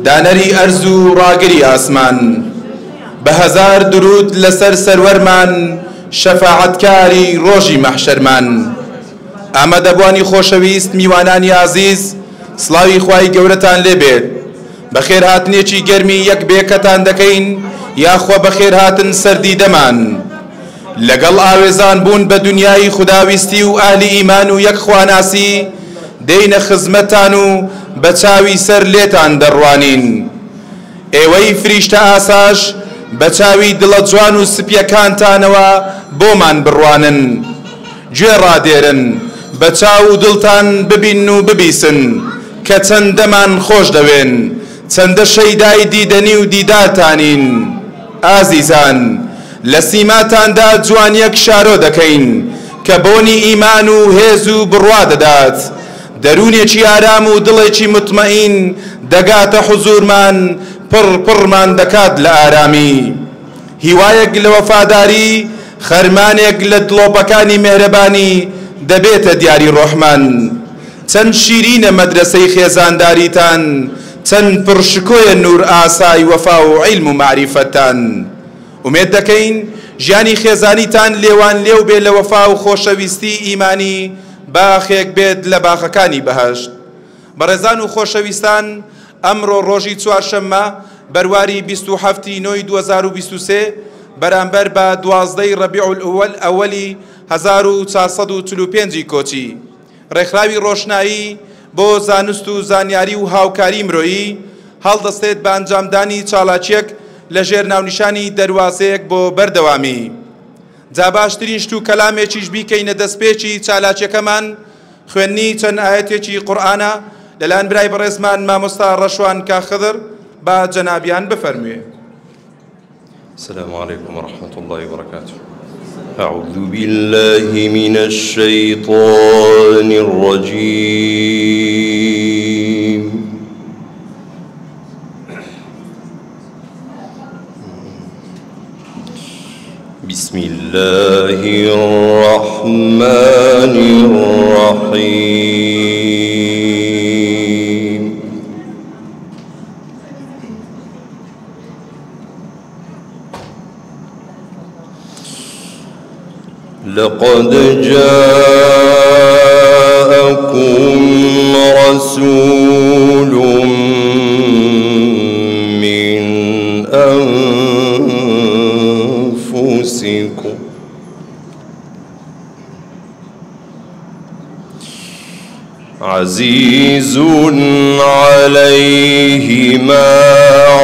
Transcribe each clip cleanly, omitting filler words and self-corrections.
دانەری ئەرز و ڕاگری ئاسمان بە هەزار درود لەسەر سەروەرمان شەفاعەتکاری ڕۆژی مەحشەرمان. ئامادەبوانی خۆشەویست میوانانی عزیز، سڵاوی خوای گەورەتان لێبێت. بەخێر هاتنێکی گەرمی یەک بێکەتان دەکەین یاخوا بەخێر هاتن سەردی دەمان. لەگەڵ ئاوێزان بوون بە دنیای خوداویستی و ئاهلی ئیمان و یەک خواناسی دەینە خزمەتان و بە چاوی سەر لێتان دەڕوانین. ئێوەی فریشتە ئاساش بە چاوی دڵە جوان و سپیەکانتانەوە بۆمان بڕوانن. گوێ ڕادێرن بە چاو و دڵتان ببین و ببیسن کە چەندەمان خۆش دەوێن، چەندە شەیدای دیدەنی و دیدارتانین. ئازیزان، لە سیماتاندا جوانیەک شارۆ دەکەین کە بۆنی ئیمان و هێز و بڕوا دەدات. دەرونێکی ئارام و دڵێکی متمەئین دەگاتە حوزورمان، پڕمان دەکات لە ئارامی. هیوایەک لە وەفاداری، خەرمانێک لە دڵۆپەکانی مێهرەبانی دەبێتە دیاری ڕۆحمان. چەند شیرینە مەدرسەی خێزانداریتان، چەند پڕشکۆیە نور ئاسای وەفا و عیلم و معریفەتان. ئومێد دەکەین ژیانی خێزانیتان لێوان لێو بێ لە وەفا و خۆشەویستی ئیمانی، باخێک بێت لە باخەکانی بەهەشت. بەڕێزان و خۆشەویستان، ئەمڕۆ ڕۆژی چوارشەممە بەرواری 27 نۆی 2023 بەرامبەر بە 12 ڕەبیع الأول ئەوەلی 1445 کۆچی ڕێکخراوی ڕۆشنایی بۆ زانست و زانیاری و هاوکاری مرۆیی هەڵدەستێت بە ئەنجامدانی چالاکیەک لە ژێر ناونیشانی دەواازەیەک بۆ بەردەوامی. جا باشترین شت و کەلامێکیش بیکەینە دەستپێکی چالاکیەکەمان، خوێندنی چەند ئاەتێکی قورئانە لەلایەن برای بەڕێزمان مامۆستا ڕەشوان کاخضر با جەنابیان بفەرموێ. السلام عليكم ورحمة الله وبركاته. أعوذ بالله من الشيطان الرجيم. بسم الله الرحمن الرحيم. لقد جاءكم رسول من أنفسكم عزيز عليه ما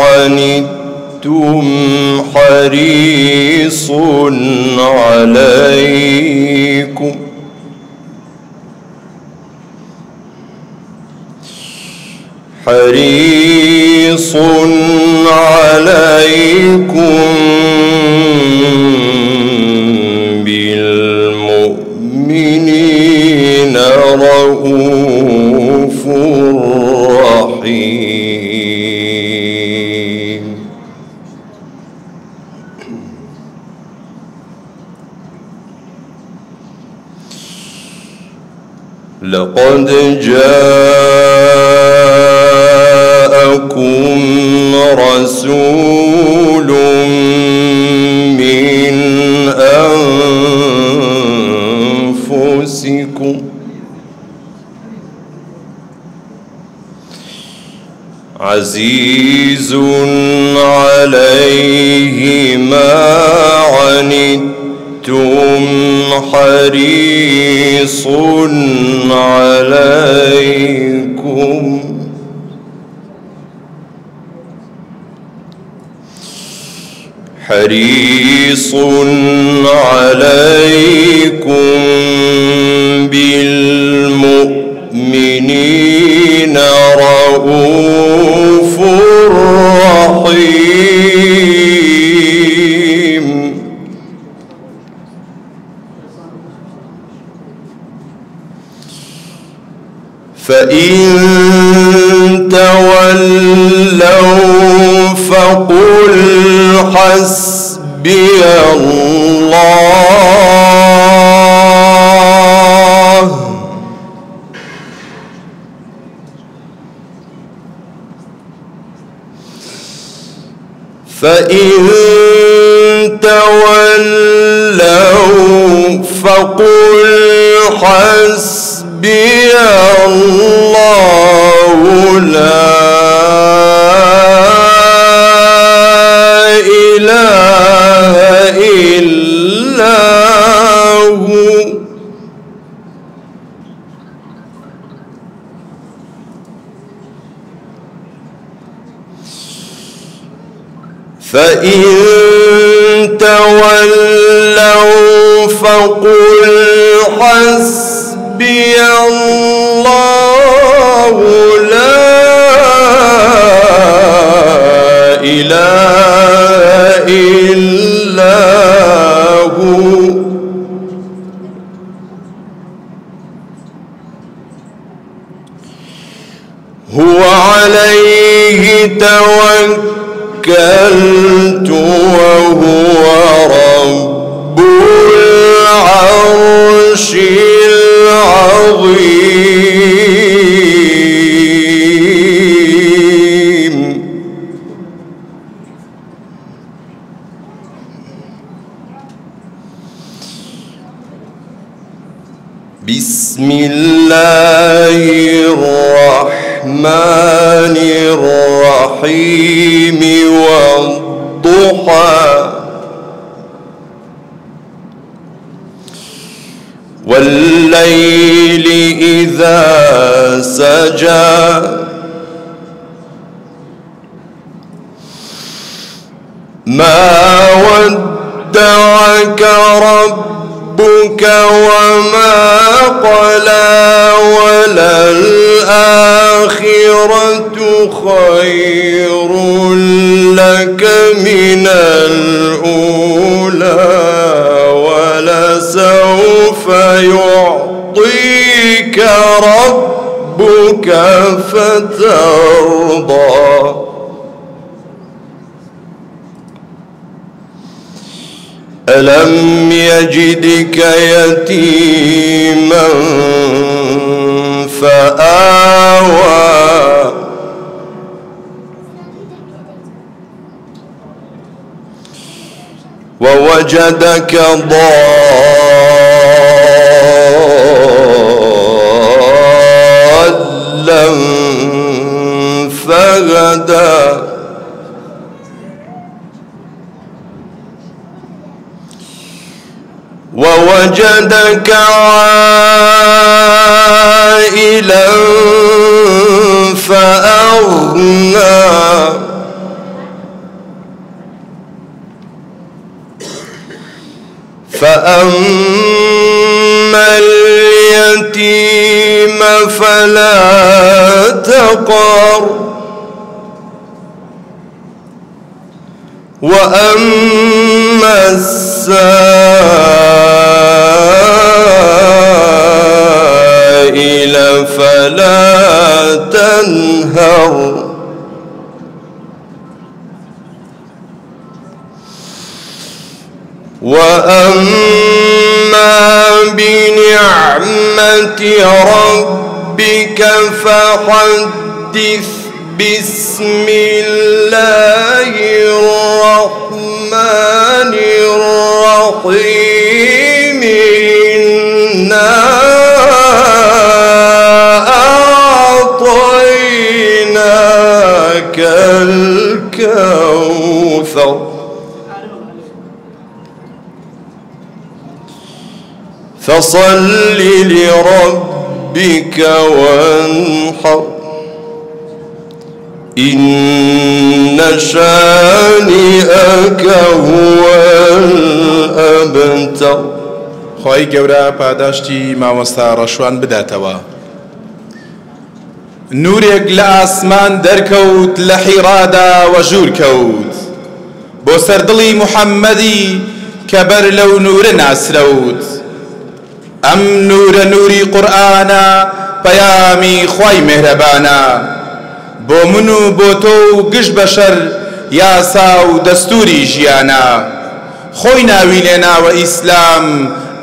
عنتم حريص عليكم بالمؤمنين رؤوف رحيم. لقد جاءكم رسول من أنفسكم عزيز عليه ما عنتم حريص عليكم بالمؤمنين رؤوف رحيم. فإن تولوا فقل حسبي الله فإن تولوا فقل حسبي الله لا إله إلا هو فإن تولوا فقل حسبي الله لا إله إلا هو عليه توكلت وهو رب العرش العظيم بسم الله الرحمن الرحيم والضحى والليل إذا سجى ما ودعك ربك وما قلى وللآخرة خير لك من الأولى ولسوف يعطيك ربك فترضى ألم يجدك يتيما فآوى ووجدك ضالا فهدى ووجدك عائلا فأغنى فأما اليتيم فلا تقهر وأما السائل فلا تنهر وأما بنعمة ربك فحدث بسم الله الرحمن الرحيم إنا أعطيناك الكوثر فصل لربك وانحر إن شانئك هو الأبتر. خۆی گەورە پاداشتی مامۆستا ڕەشوان بداتەوە. نورێک لە ئاسمان دەرکەوت لە حیڕادا وەژوور کەوت بۆ سەردڵی محەممەدی کە بەر لەو نورە ناسرەوت. ئەم نورە نوری قورئانە پەیامی خوای مێهرەبانە بۆ من و بۆ تۆ و گشت بەشەر یاسا و دەستوری ژیانە. خۆی ناوی لێناوە ئیسلام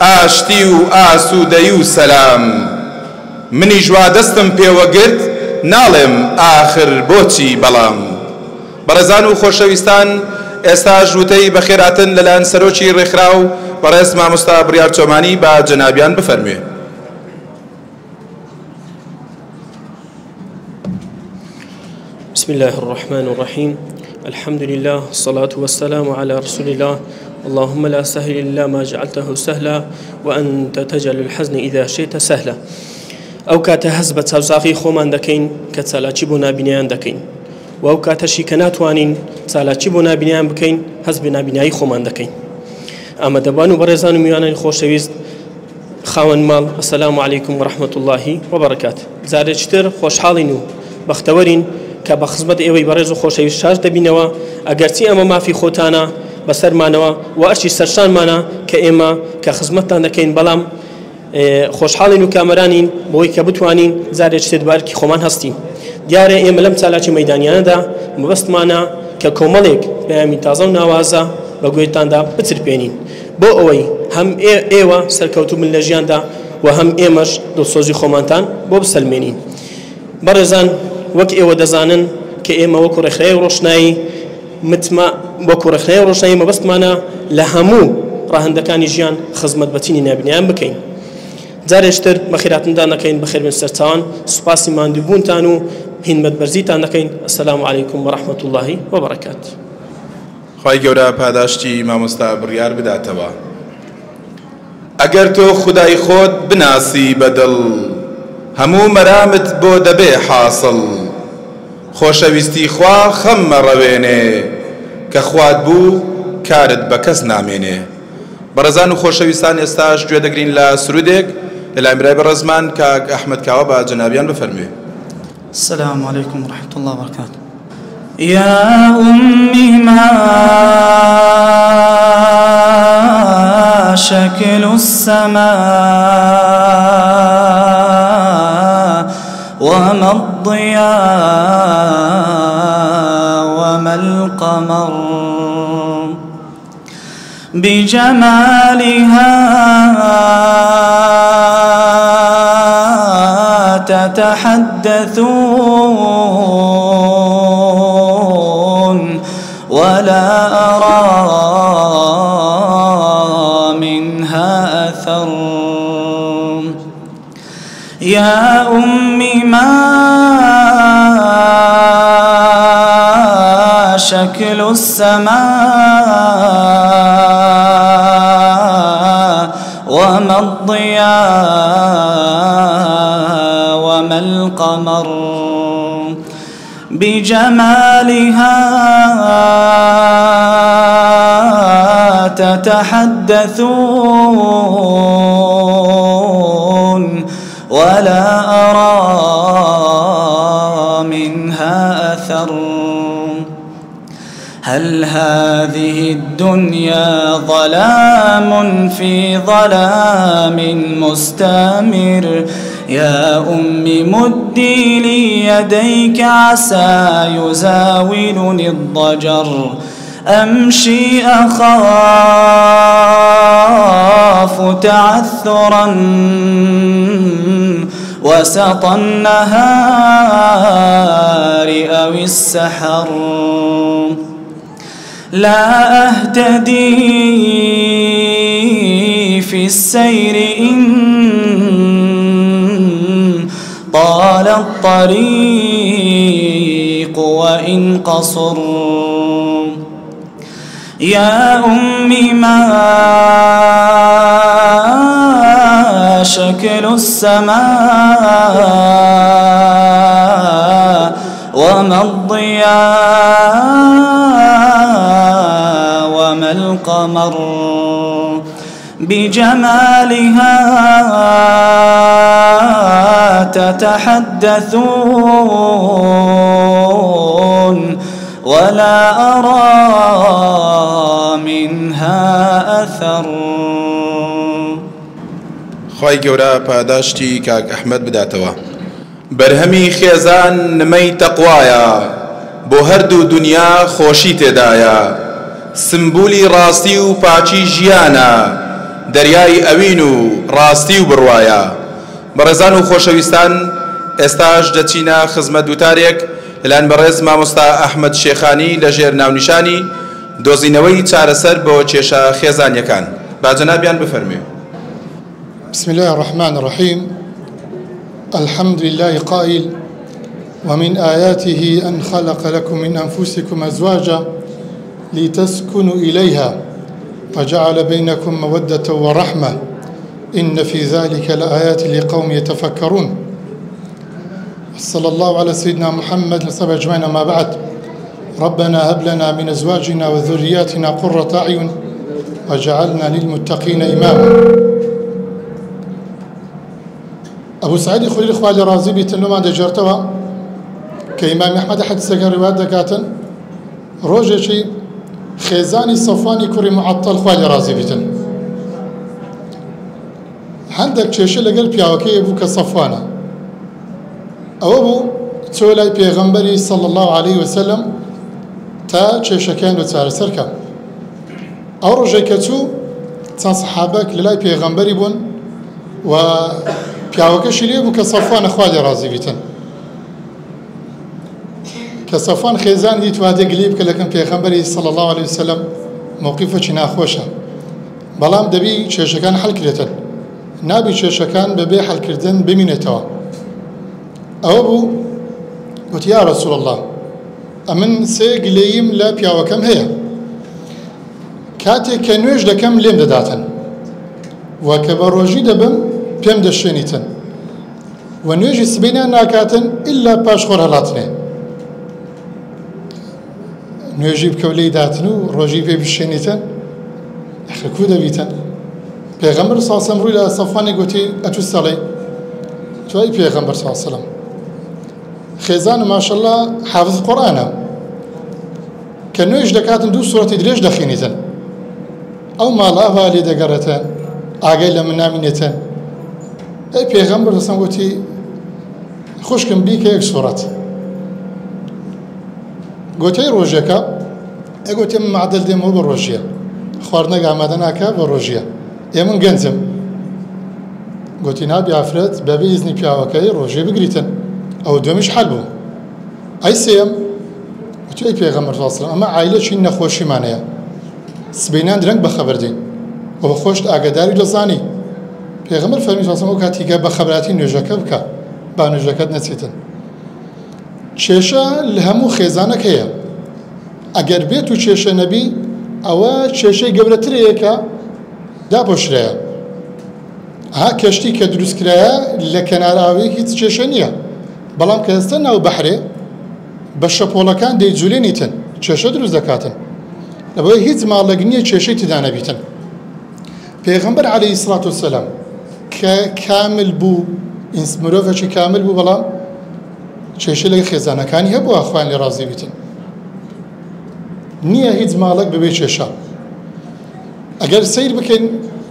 ئاشتی و ئاسوودەی و سەلام. منیش وا دەستم پێوەگرت ناڵێم ئاخر بۆچی بەڵام. بەڕێزان و خۆشەویستان ئێستا ژووتەی بەخێراتن لەلایەن سەرۆکی ڕێکخراو بەڕێز مامۆستا بڕیار چۆمانی بە جەنابیان بفەرموێ. بسم الله الرحمن الرحيم الحمد لله الصلاة والسلام على رسول الله اللهم لا سهل إلا ما جعلته سهلا وأنت تجعل الحزن إذا شئت سهلا أو كات هزبة سوزاقي خومان دكين كتسالاتي بنا بنيان دكين وأو كات شيكنات وانين تسالاتي بنا بنيان بكين هزبنا بنياي خومان دكين أما دبانو برزانو ميانا خوشويست خاون مال السلام عليكم ورحمة الله وبركاته زارجتر خوش حالينو بختورين کە بە خزمەت ئێوەی بەڕێز و خۆشەویست شاش دەبینەوە ئەگەرچی ئەمە مافی خۆتانە بەسەرمانەوە و ئەرچی سەرشانمانە کە ئێمە کە خزمەتتان دەکەین بەڵام خۆشحاڵین و کامەرانین بۆی کە بتوانین جارێک تر بارکی خۆمان هەستین. دیارە ئێمە لەم چالاکی مەیدانیانەدا مەبەستمانە کە کۆمەڵێک پەیامی تازە و ناوازە بە گوێتاندا بچرپێنین بۆ ئەوەی هەم ئێوە سەرکەوتو من لە ژیاندا و هەم ئێمەش دڵسۆزی خۆمانتان بۆ بسەلمێنین. بەڕێزان وەک ئێوە دەزانن کە ئێمە وەکو ڕێکخراوی ڕۆشنایی وەکو ڕێکخراوی ڕۆشنایی مەبەستمانە لە هەموو ڕاهەندەکانی ژیان خزمەت بەچینی نابینیان بکەین. جارێشتر بەخێراتندان دەکەین بەخێربێن سەرچاوان سوپاسی ماندووبوونتان و هینمەت بەرزیتان دەکەین. ئەسەلامو عەلەیکوم وەڕەحمەتوڵڵاهی وەبەرەکات. خوای گەورە پاداشتی مامۆستا بڕیار بداتەوە. ئەگەر تۆ خودای خۆت بناسی بەدڵ هەموو مەرامت بۆ دەبێ حاصل خۆشەویستی خوا خەممە ڕەوێنێ کە خوات بوو کارت بە کەس نامێنێ. بەڕێزان و خۆشەویستان ئێستاش گوێ دەگرین لە سرودێک لەلای برای بەڕێزمان کاک ئەحمەد کاوە بە جەنابیان بفەرموێ. السلام عليكم ورحمة الله وبركاته. يا أمي ما شكل السماء وما الضياء وما القمر بجمالها تتحدثون ولا أرى منها أثر يا أمي ما شكل السماء وما الضياء وما القمر بجمالها تتحدثون ولا أرى منها أثر هل هذه الدنيا ظلام في ظلام مستمر يا أم مدي لي يديك عسى يزاولني الضجر أمشي أخاف تعثرا وسط النهار أو السحر لا أهتدي في السير إن طال الطريق وإن قصر يا أمي ما شكل السماء وما الضياء وما القمر بجمالها تتحدثون ولا أرى منها أثر. خوای گەورە پاداشتی کاک ئەحمەد بداتەوە. بەرهەمی خێزان نمەی تەقوایە بۆ هەردوو دنیا خۆشی تێدایە سمبولی ڕاستی و پاچی ژیانە دەریای ئەوین و ڕاستی و بڕوایە. بەڕێزان و خۆشەویستان ئێستاش دەچینە خزمەت دووتارێک لەلایەن بەڕێز مامۆستا ئەحمەد شێخانی لەژێر ناونیشانی دۆزینەوەی چارەسەر بۆ کێشە خێزانیەکان. با جەنابیان بفەرمێ. بسم الله الرحمن الرحيم. الحمد لله قائل ومن آياته أن خلق لكم من أنفسكم أزواجا لتسكنوا إليها وجعل بينكم مودة ورحمة إن في ذلك لآيات لقوم يتفكرون. صلى الله على سيدنا محمد وصحبه أجمعين. ما بعد، ربنا هب لنا من أزواجنا وذرياتنا قرة أعين وجعلنا للمتقين إماما. أبو سعيد الخدري خوالي رازي بيتنو ما دجرتوا كإمام أحمد حديث رواية دكاتن روجي شي خيزاني صفواني كوري معطل خوالي رازي بيتن عندك شيء لقل بياوكي أبو كصفوانا أو أبو تولي بيغمبري صلى الله عليه وسلم تا شيشكان وتسار سركا أو رجي كتو تان صحابك للاي بيغمبري بون و بياوكش لي أبو كصفوان خوالي رازي بيتن كصفوان خيزان دي توادي قليب كلكن بيغمبري صلى الله عليه وسلم موقفه چنا خوشا بلام دبي شيشكان حل كريتن نابي شيشكان ببي حل كردن بمينتوا أو أبو قلت يا رسول الله أمن سيقليم لا بياوكم هي كاتي كنوش دكم ليم دداتن وكبروجي دبم بيم دشينيتن ونوجي سبينا ناكاتن إلا باشخور هلاتني نوجي بكولي داتنو روجي بي بشينيتن أخي كودا بيتن پیغمبر صلی الله علیه و سلم روی صفوانی گویی اتو سالی توی پیغمبر صلی الله علیه و سلم خزان ماشاءالله حافظ قرآنه کنویش دکاتن دو سورة دريج دخینیتن او مال اهالی دگرتن آگای لمنامینتن ای پیغمبر اصلا گویی خوشکم بی که یک سورة گویی روزه که گویی معدل دیمو بر روزه خورنگ آمدن که بر روزه من گنجم گوتی نابی عفرت بابی ازنی پیاوکای روزی بگریتن او دومش حل بو ای سیم گوتی ای پیغمبر صلی الله علیه و سلم اما عائله چین نخوشی مانه سبینان درنگ بخبر دین و بخوشت آگاداری لزانی پیغمبر فرمی صلی الله علیه و سلم کاتی که بخبراتی نوجکه بکا با نوجکت نسیتن چشه لهمو خیزانه که اگر بیتو چشه نبی او چشه گبرتریه که دا بۆشرەیە ها کەشتی کە دروستکرایە لە کەناراوی هیچ کێشە نییە بەڵام کە ئێستا ناو بەحرێ بە شەپۆڵەکان دەیجوولێنیتن کێشە دروست دەکاتن لەبەوەی هیچ ماڵێک نییە کێشەی تێدا نەبیتن پێغەمبەر عەلەیهی السەڵاتو وەسەلام کە کامل بوو مرۆڤێکی کامل بوو بەڵام کێشە لە خێزانەکانی هەبووە خوایان لێ ڕازی بیتن نییە هیچ ماڵێک ببێ کێشە ئەگەر سیر بکەین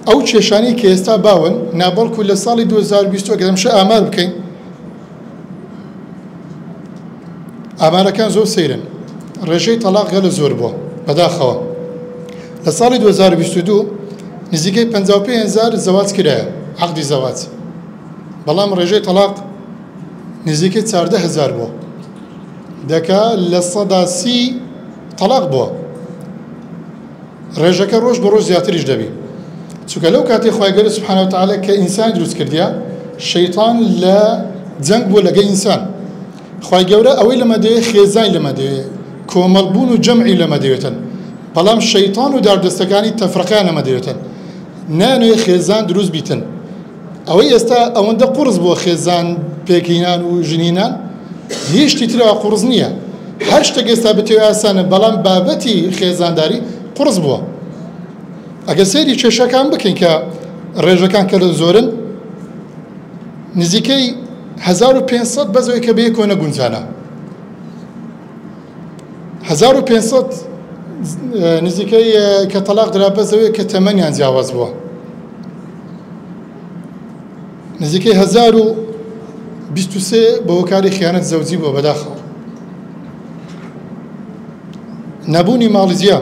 ئەو کێشانی کە ئێستا باون نابەڵکو لە ساڵی 2020 گەرمشە ئامار بکەین ئامارەکان زۆر سەیرن ڕێژەی تەلاق گەلە زۆر بووە بەداخەوە لە ساڵی 2022 نزیکەی 55,000 زەواج کرایە عەقدی زەواج بەڵام ڕێژەی تەلاق نزیکەی 14,000 بووە دەکا لە سەدا 30 تەلاق بووە ڕێژەکە ڕۆژ بە ڕۆژ زیاتریش دەبی چونکە لەو کاتێ خوای گەورە سوبحانەهو تەعالە کە ئینسان دروست کردیە شەیطان لە جەنگ بووە لەگەڵ ئینسان خوای گەورە ئەوەی لەمە دەوێت خێزانی لەمە دەوێت کۆمەڵبوون و جەمعی لەمە دەوێتن بەڵام شەیطان و داردەستەکانی تەفرەقیان لەمە دەوێتن نانوێ خێزان دروست بیتن ئەوەی ئێستا ئەوەندە قورس بووە خێزان پێکینان و ژنینان هیچ شتی ترەوە قورس نییە هەر شتێک ئێستا بتوێ ئاسانە بەڵام بابەتی خێزانداری قورس بووە ئەگەر سەیری کێشەکان بکەین کە ڕێژەکان کە لە زۆرن نزیکەی 1500 بەزەوەی کە بەیە کۆنە گونجانە 1500 نزیکەی کە تەلاق درا بەزەوەی کە تەمەنیان جیاواز بووە نزیکەی 1023 بە هۆکاری خیانەت زەوجی بووە بەداخەوە نەبوونی ماڵیزیا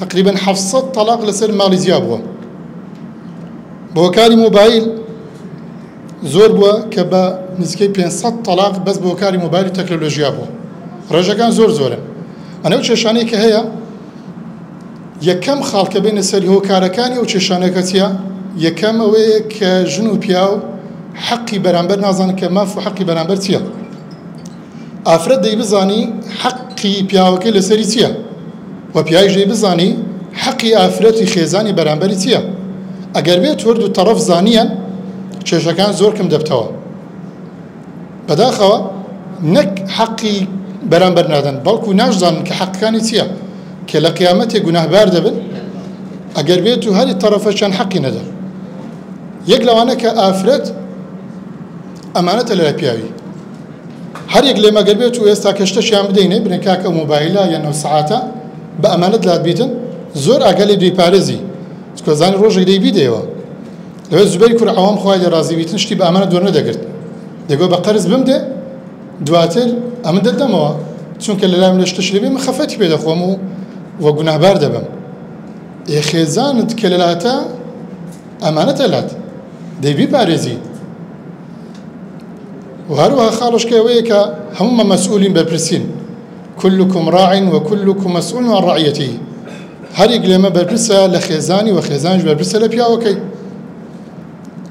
تقريبا 700 طلاق لسر ماليزيا بوا بوكاري موبايل زور بوا كبا نزكي 500 طلاق بس بوكاري موبايل تكنولوجيا بوا رجا كان زور زورا انا وش شاني كهيا یەکەم خاڵکە بینە سەری هۆکارەکانی ئەو کێشانەکە چییە؟ یەکەم ئەوەیە کە ژن و پیا و حەقی بەرامبەر نازانن کە ماف و حەقی بەرامبەر چییە؟ ئافرەت دەی بزانی حەقی پیاوەکەی لەسەری چییە؟ و پیاویش دەی بزانی حەقی ئافرەتی خێزانی بەرامبەری چییە؟ ئەگەر بێت وەرد و تەڕەف زانیان کێشەکان زۆر کەم دەبتەوە. بەداخەوە نەک حەقی بەرامبەر نادەن بەڵکو ناشزانن کە حەقەکانی چییە کە لە قیامەتێ گوناهبار دەبن ئەگەر بێت و هەری تەڕەفەشان حەقی نەدا. یەک لەوانە کە ئافرەت ئەمانەتە لە پیاوی هەر یەک لێمە گەر بێت و ئێستا کەشتەشیان بدەینێ بنێ کاکە مۆبایلە یان نەو سەعاتە بە ئەمانەت لات بیتن زۆر ئاگەلی دوی پارێزی کۆزانی ڕۆژێک دەی بیدەوە لەوێ زوبەری کوڕ عەوام خوای لە ڕازی بیتن شتی بە ئەمانەت دوور نەدەگرت دەگۆ بە قەرز بمدێ دواتر ئەمن دەدەمەوە چونکە لەلایم لە شتەش لەبێ من خەفەتی پێ دەخۆم و گوناهبار دەبم. خێزانت کە لەلاتە ئەمانەتە لات دەی بیپارێزی و هەروەها خاڵشکە ئەوەیە کە هەموومە مەسئولین بەرپرسین كلكم راع وكلكم مسؤول عن رعيته هەر یەک لێمە بەرپرسە لە خێزانی و خێزانش بەرپرسە لە پیاوەکەی.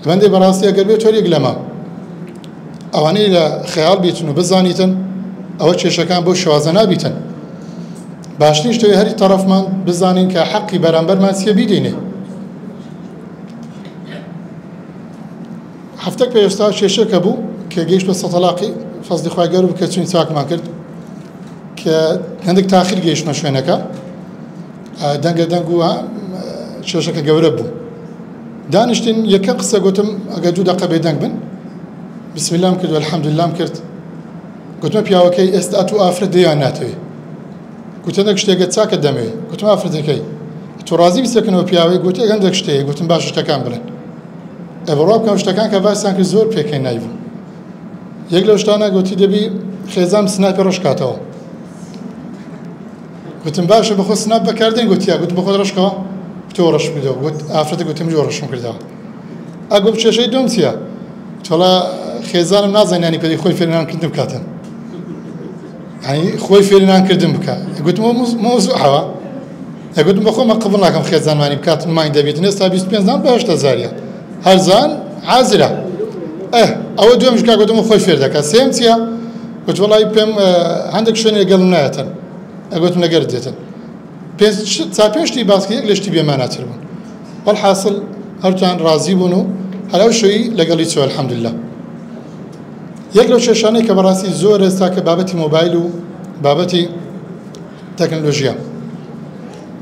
بەندێ بەڕاستی ئەگەر بێت هەر یەک لەمە ئەوانەی لە خەیاڵ بیتن و بزانیتن ئەوە کێشەکان بۆ شوازە نابیتن. باشترین شتەوەی هەری تەڕەفمان بزانین کە حەقی بەرامبەرمان چییە بیدەینێ. هەفتەک پێشتا کێشەکە بوو کە گەیشت بە سەتەلاقی فەزلی خوای گەورە بکە چوین چاکمان کرد کە هەندێک تاخیر گەیشتمە شوێنەکە دەنگە دەنگ و کێشەکە گەورە بوو. دانیشتین یەکەم قسە گوتم ئەگەر 2 دقە بێدەنگ بن بسم الله کرد و الحەمدولله کرد گوتمە پیاوەکەی ئێستا تو ئافرەت دەیان ناتەوێ گوتەندێک شتێکە چاکە دەمەوێ گوتم ئافرەتەکەی تۆ ڕازی بیستەکەنەوە پیاوەی گوتی هەندێک شتەیە گوتم باش شتەکان بڵێن ئەڤڕا بکەم شتەکان کە باسییان کرد زۆر پێکەی نایبوو. یەک لەو شتانە گوتی دەبی خێزان سنایپی ڕۆژکاتەوە گوتم باشە بەخۆ سناپ بەکاردێن گوتیا گوت بەخۆ ڕۆژکەوە تۆ ڕەش بدەوە گوت ئافرەتە گوتم جۆ ڕەشم کردەوە ئەگوم کێشەی دۆم چییە تۆڵە خێزانم نازانانی پێی خۆی فێرنانکردن بکاتن ینی خۆی فێرنانکردن بکە گوتم مۆزوع هەوە گوتم بەخۆمە قبڵ ناکەم خێزانمانی بکاتن مای دەبێتن ئێستا 25 بەهشتا زاریە هەرزان عازرە ئەوە دوێمش کا گوتم خۆی فێر دەکات سێم چییە گوت وەڵی پێم هەندێک شوێنێ گەڵم نایەتن ئەگوتم لەگەر دێتن پێشتی باسکە یەک لەشتی بێماناتر بوون بەڵحاصل هەرتوان ڕازی بوون و هەلاو شوی لەگەڵی چوە الحەمدولله. یەک لەو کێشانەی کە بەڕاستی زۆر ئێستا کە بابەتی مۆبایل و بابەتی تەکنۆلۆژیە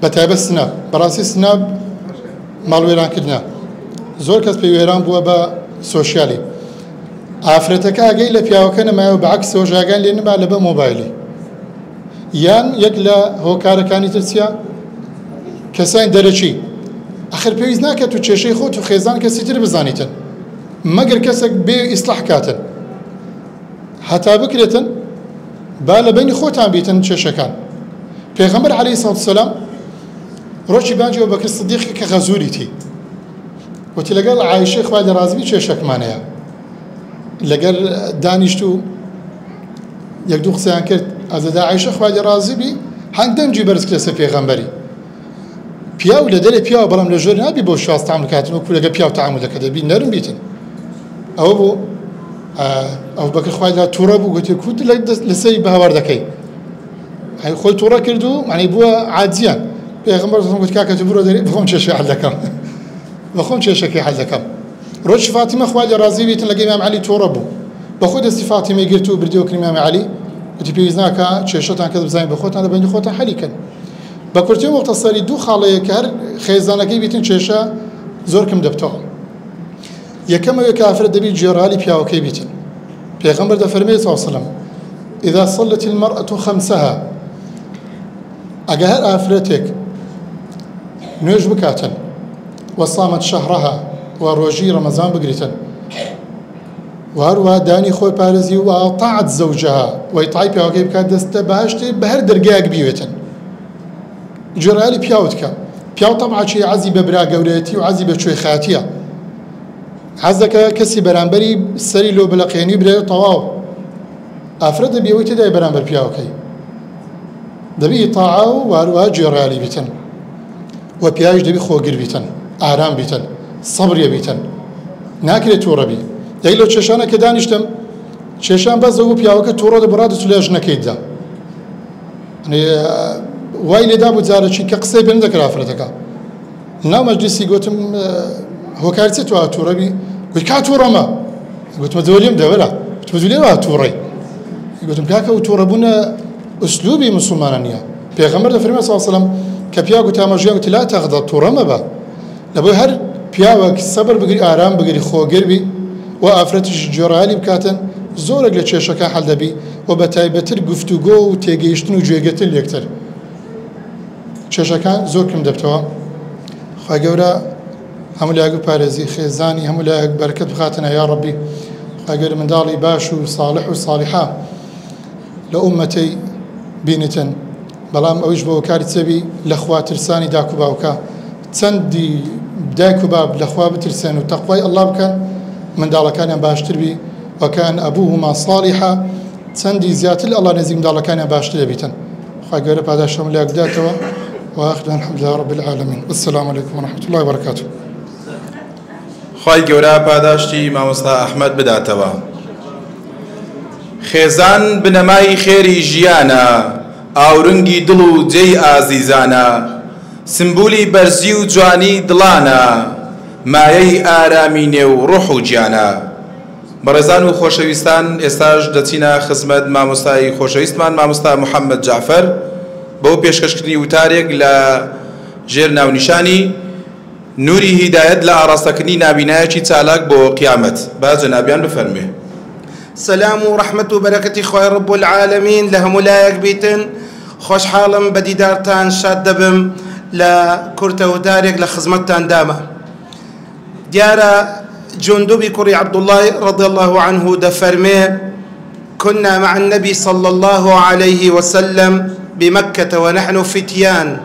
بەتایبەت سناب بەڕاستی سناب ماڵوێرانکردنە زۆر کەس پێی وێران بووە بە سۆشیالی ئافرەتەکە ئاگەی لە پیاوەکە نەمایە و بەعکسەوە ژاگان لێ نما لە بە مۆبایلی یان یەک لە هۆکارەکانی ترچیە کەسانی دەرەچی ئەخر پێویست ناکات و کێشەی خۆت و خێزان کەسی تر بزانیتن مەگەر کەسێک بێ ئیسلاح کاتن هەتا بکرێتن با لە بینی خۆتان بیتن کێشەکان. پێغەمبەر عەلەیهی سەڵاتو وسەلام ڕۆژی بانجی ئەبوبەکر سیدیقی کە غەزووریتی وتی لەگەڵ عایشەی خوای لە ڕازی بی کێشەکمانەیە لەگەر دانیشت و یەک دوو قسەیان کرد ئەزەدا عایشە خوای لە ڕازی بی هەندەمجی بەرز کرد لەسەر پێغەمبەری پیاو لە دەرێ پیاوە بەڵام لە ژۆر نابی بۆ شواز تەعامل کاتن وەکو لەگە پیاو تەعامل دەکە دەبی نەرم بیتن. ئەوە بوو ئەبوبەکر خوای لە تووڕە بوو گوتی کوت لەسەری بەهاوار دەکەی خۆی تووڕە کرد و معنی بووە عاجزیان پێغەمبەر گوت کاکە تو بڕۆ دەرێ بخۆم کێشەی حەل دەکەم بەخۆم کێشەکەی حەل دەکەم. ڕۆژی فاتیمە خوای لە ڕازی بیتن لەگەڵ ئیمام عەلی تووڕە بوو بەخۆی دەستی فاتیمەی گرت و بردیەوە کرد ئیمام عەلی وتی پێویست ناکە کێشەتان کە بزانین بە خۆتان لە بینی خۆتان حەلیکەن. بە کورتی مختصری دوو خاڵەیە کە هەر خێزانەکەی بیتن کێشە زۆر کەم دەبتەوە. یەکەمەوە کە ئافرەت دەبی جێڕالی پیاوەکەی بیتن پێغەمبەر دەفەرمێ صلی الله علیه وسلم إذا صلت المرأة خمسها ئەگە هەر ئافرەتێک نوێژ بکاتن وصامت شهرها و ڕۆژی ڕەمەزان بگریتن و هەروەها دانی خۆی پارێزی و ئەطاعت زەوجەها و ئیطاعی پیاوەکەی بکات دەستە باشتێ بە هەر دەرگایەک بیوێتن جێڕایەلی پیاوت کە پیاو تەبعا چی عەزی بە برا گەورەیەتی و عەزی بە کوێی خاتیە حەز دەکە کەسی بەرامبەری سەری لۆ بەلەقێنی برێ تەواو ئافرەت دەبی ئەوەی تێدای بەرامبەر پیاوەکەی دەبی ئیطاعە و هەروەها جێڕایەلی بیتن. و پیاویش دەبی خۆگر بیتن ئارام بیتن سەبرێ بیتن ناکرێت تووڕەبی یەک لەو چێشانە کە دانیشتم چێشان بەس دەبوو پیاوەکە تووڕە دەبڕات و لە ژنەکەیتدا وای لێدا بوو جارێکی کە قسەی بێن دەکرا ئافرەتەکە ناو مەجلیسی گوتم هۆکاری چێت تووە تووڕەبی گوتی کا تووڕەمە گوتمە دەوەلێم دەوەرە گوتمە دوو لێوە تووڕەی گوتم کاکە و تووڕەبوونە ئوسلوبی مسلمانە نییە پێغەمبەر دەفەرمێ صلی الله علیه وسلم کە پیا گوت ئاماژەیە گوتی لا تەغضە تووڕە مەبە لەبۆی هەر پیاوێک سەبر بگری ئارام بگری خۆگر بی و ئافرەتیش جۆڕایالی بکاتن زۆرێک لە کێشەکە هەڵ دەبی و بە تایبەتر گفتوگۆ و تێگەیشتن و گوێگرتن لێکتر کێشەکان زۆر کەم دەبتەوە خوا گەورە هەموو لایەک پارێزی خێزانی هەموو لایەک بەرەکەت بخاتنە یا ڕەبی خوا گەورە منداڵی باش و صالح و صالحە لە ئومەتەی بینتن بەڵام ئەویش بۆ کاری چەبی لە خوا ترسانی داک و باوکە چەندی دایک و باب لە خوا بترسێن و تەقوای ئەڵڵا بکەن منداڵەکانیان باشتر بی وەکان ئەبوهما صالحە چەندی زیاتر لە ئەڵڵا نزیک منداڵەکانیان باشتر دەبیتن خوا گەورە پاداشەم لایەک بداتەوە وآخر الحمد لله رب العالمين والسلام عليكم ورحمة الله وبركاته خوای گەورە پاداشتی مامۆستا ئەحمەد بداتەوە خێزان بنەمای خێری ژیانە ئاورنگی دڵ و جێی ئازیزانە سمبولی بەرزی و جوانی دڵانە مایەی ئارامی نێو ڕوح و گیانە بەڕێزان و خۆشەویستان ئێستاش دەچینە خزمەت مامۆستای خۆشەویستمان مامۆستا محەممەد جعفەر بەو پێشکەشکردنی وتارێک لە ژێر ناونیشانی نوری هیدایەت لە ئاڕاستەکردنی نابینایەکی چالاک بۆ قیامەت با جەنابیان بفەرمێ سلام و ڕەحمەت و بەرەکەتی خوای ڕەب العالەمین لە هەموو لایەک بیتن خۆشحاڵم بە دیدارتان شاد دەبم لە کورتەوتارێک لە خزمەتتان دامە دیارە جندوبی کوڕی عەبدوڵڵای رضی الله عنه دەفەرمێ كنا مع النبي صلى الله عليه وسلم بمكة ونحن فتيان